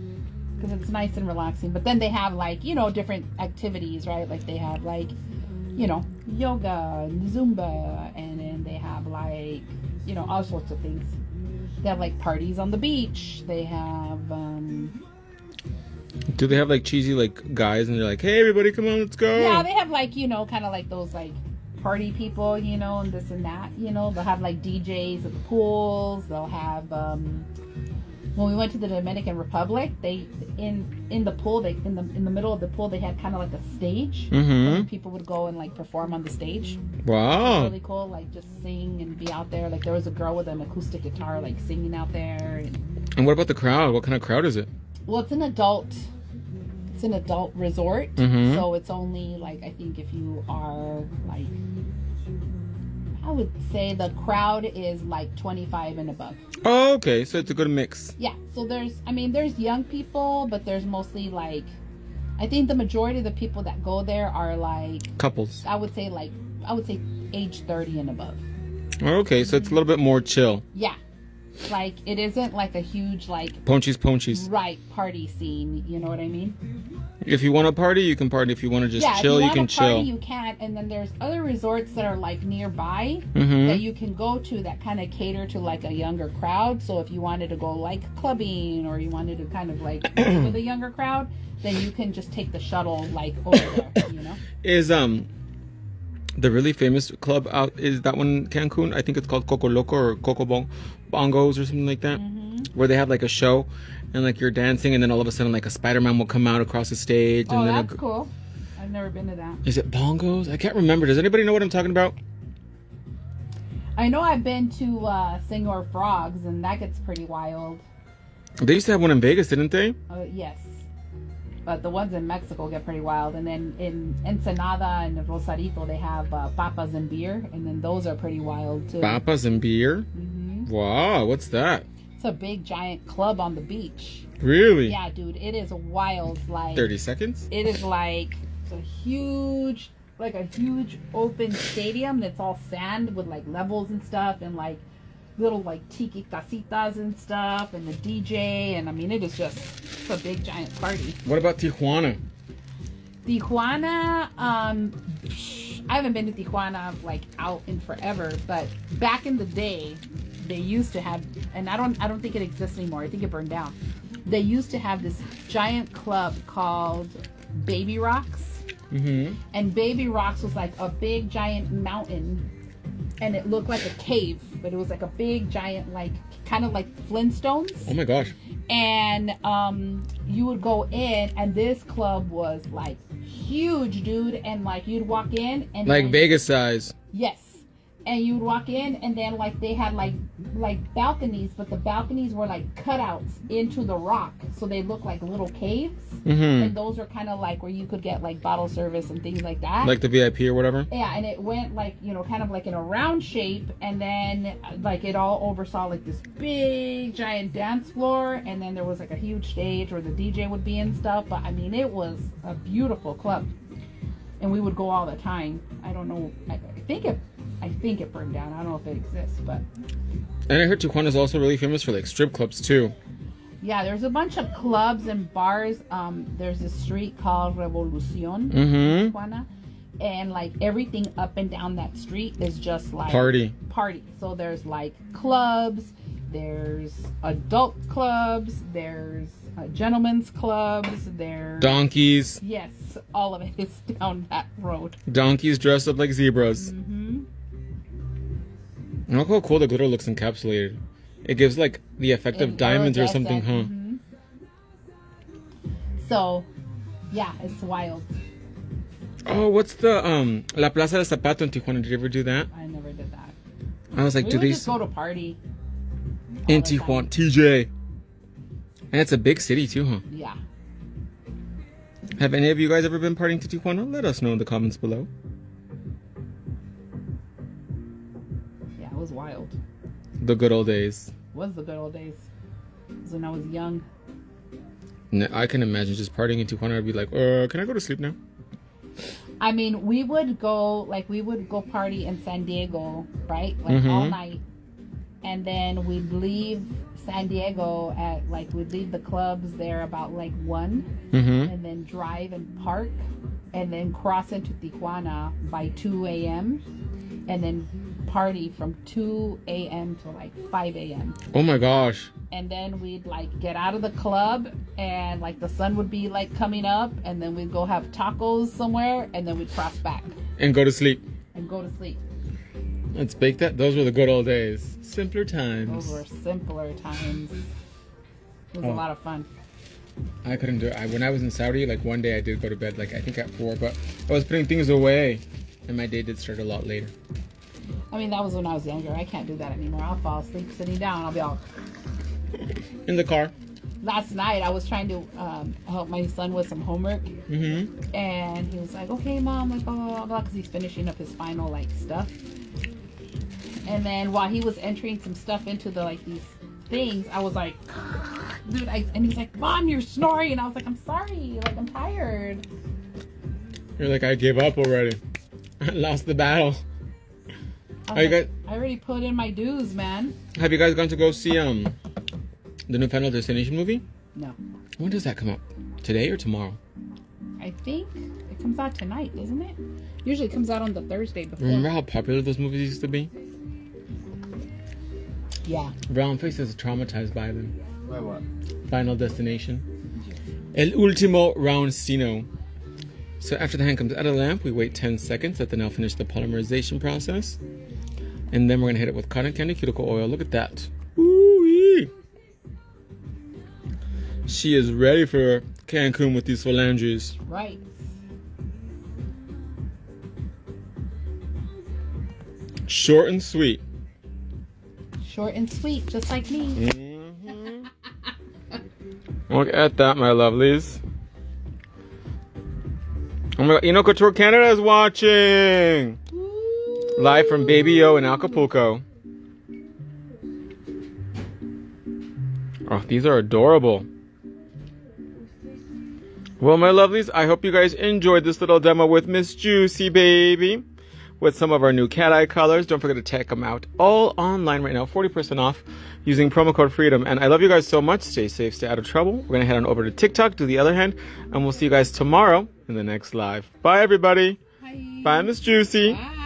because it's nice and relaxing. But then they have like different activities, right? Like they have like yoga, and Zumba, and then they have like all sorts of things. They have like parties on the beach. They have Do they have like cheesy like guys and they're like, hey everybody, come on, let's go? Yeah, they have like kind of like those like party people, and this and that. They'll have like DJs at the pools. They'll have when we went to the Dominican Republic, they in the pool, they in the middle of the pool, they had kind of like a stage. Mm-hmm. People would go and like perform on the stage. Wow. Really cool, like just sing and be out there. Like there was a girl with an acoustic guitar like singing out there. And what about the crowd? What kind of crowd is it? Well, it's an adult resort, so it's only like I think if you are like, I would say the crowd is like 25 and above. Oh, okay, so it's a good mix. Yeah, so there's young people, but there's mostly like, I think the majority of the people that go there are like couples. I would say age 30 and above. Okay, so it's a little bit more chill. Yeah. Like it isn't like a huge like Ponchies. Right, party scene, you know what I mean? If you want to party, you can party. If you want to just chill, you can chill. Party, you can. And then there's other resorts that are like nearby Mm-hmm. that you can go to that kind of cater to like a younger crowd. So if you wanted to go like clubbing or you wanted to kind of like with a younger crowd, then you can just take the shuttle like over there, Is the really famous club out, is that one in Cancun? I think it's called Coco Loco or Coco Bongos or something like that, where they have like a show and like you're dancing and then all of a sudden like a Spider-Man will come out across the stage. Oh, and then that's cool. I've never been to that. Is it Bongos? I can't remember. Does anybody know what I'm talking about? I know I've been to Senor Frogs and that gets pretty wild. They used to have one in Vegas, didn't they? Yes. But the ones in Mexico get pretty wild. And then in Ensenada and Rosarito, they have papas and beer. And then those are pretty wild, too. Papas and beer? Mm-hmm. Wow, what's that? It's a big, giant club on the beach. Really? Yeah, dude. It is wild. Like 30 seconds? It is like it's a huge, like a huge open stadium that's all sand with like levels and stuff, and like little like tiki casitas and stuff, and the DJ, and I mean it is just a big giant party. What about Tijuana? Tijuana, I haven't been to Tijuana like out in forever, but back in the day, they used to have, and I don't think it exists anymore. I think it burned down. They used to have this giant club called Baby Rocks, and Baby Rocks was like a big giant mountain, and it looked like a cave, but it was like a big giant, like kind of like Flintstones. Oh my gosh. And you would go in, and this club was like huge, dude, and like you'd walk in and Like then, Vegas size. yes, and you'd walk in, and then like they had like balconies, but the balconies were like cutouts into the rock, so they looked like little caves, and those were kind of like where you could get like bottle service and things like that, Like the VIP or whatever. yeah, and it went like, you know, kind of like in a round shape, and then like it all oversaw like this big giant dance floor, and then there was like a huge stage where the DJ would be and stuff. But I mean, it was a beautiful club, and we would go all the time. I don't know. I think it burned down. I don't know if it exists, but And I heard Tijuana is also really famous for like strip clubs too. yeah, there's a bunch of clubs and bars. There's a street called Revolucion, Tijuana, and like everything up and down that street is just like Party. So there's like clubs, there's adult clubs, there's gentlemen's clubs, there's Donkeys. yes, all of it is down that road. Donkeys dressed up like zebras. And look how cool the glitter looks encapsulated. It gives like the effect of diamonds or something, huh? So, yeah, it's wild. Oh, what's the La Plaza del Zapato in Tijuana? Did you ever do that? I never did that. I was like, We do would these just go to party. in all the time. Tijuana? TJ. And it's a big city too, huh? Yeah. Have any of you guys ever been partying to Tijuana? Let us know in the comments below. Yeah, it was wild. The good old days. Was the good old days. It was when I was young. I can imagine just partying in Tijuana. I'd be like, can I go to sleep now? I mean, we would go party in San Diego, right? Like all night. And then we'd leave San Diego we'd leave the clubs there about like 1, and then drive and park, and then cross into Tijuana by 2 a.m. and then party from 2 a.m. to like 5 a.m. Oh my gosh. And then we'd like get out of the club, and like the sun would be like coming up, and then we'd go have tacos somewhere, and then we'd cross back And go to sleep. and go to sleep. Let's bake that. Those were the good old days. Simpler times. Those were simpler times. It was a lot of fun. I couldn't do it. When I was in Saudi, like one day I did go to bed, like I think at 4, but I was putting things away, and my day did start a lot later. I mean, that was when I was younger. I can't do that anymore. I'll fall asleep sitting down. I'll be all. In the car. Last night, I was trying to help my son with some homework, and he was like, "Okay, mom," like blah blah blah, because he's finishing up his final like stuff. And then while he was entering some stuff into the like these things, I was like, "Dude," and he's like, "Mom, you're snoring," and I was like, "I'm sorry, like I'm tired." You're like, I gave up already. I lost the battle. I already put in my dues, man. Have you guys gone to go see the new Final Destination movie? No, When does that come out? Today or tomorrow? I think it comes out tonight, doesn't it? Usually it comes out on the Thursday before. Remember how popular those movies used to be? Yeah. Brown Face is traumatized by them. Wait, what? Final Destination. El Ultimo Roundcino. So after the hand comes out of the lamp, we wait 10 seconds. Let the nail finish the polymerization process. And then we're going to hit it with cotton candy cuticle oil. Look at that. Woo-wee. She is ready for Cancun with these phalanges. Right. Short and sweet. Short and sweet, just like me. Look at that, my lovelies. Oh my god, Eno Couture Canada is watching! Live from Baby O in Acapulco. Oh, these are adorable. Well, my lovelies, I hope you guys enjoyed this little demo with Miss Juicy Baby with some of our new cat eye colors. Don't forget to check them out all online right now, 40% off using promo code FREEDOM. And I love you guys so much. Stay safe, stay out of trouble. We're going to head on over to TikTok, do the other hand, and we'll see you guys tomorrow in the next live. Bye, everybody. Bye. Bye, Miss Juicy. Bye.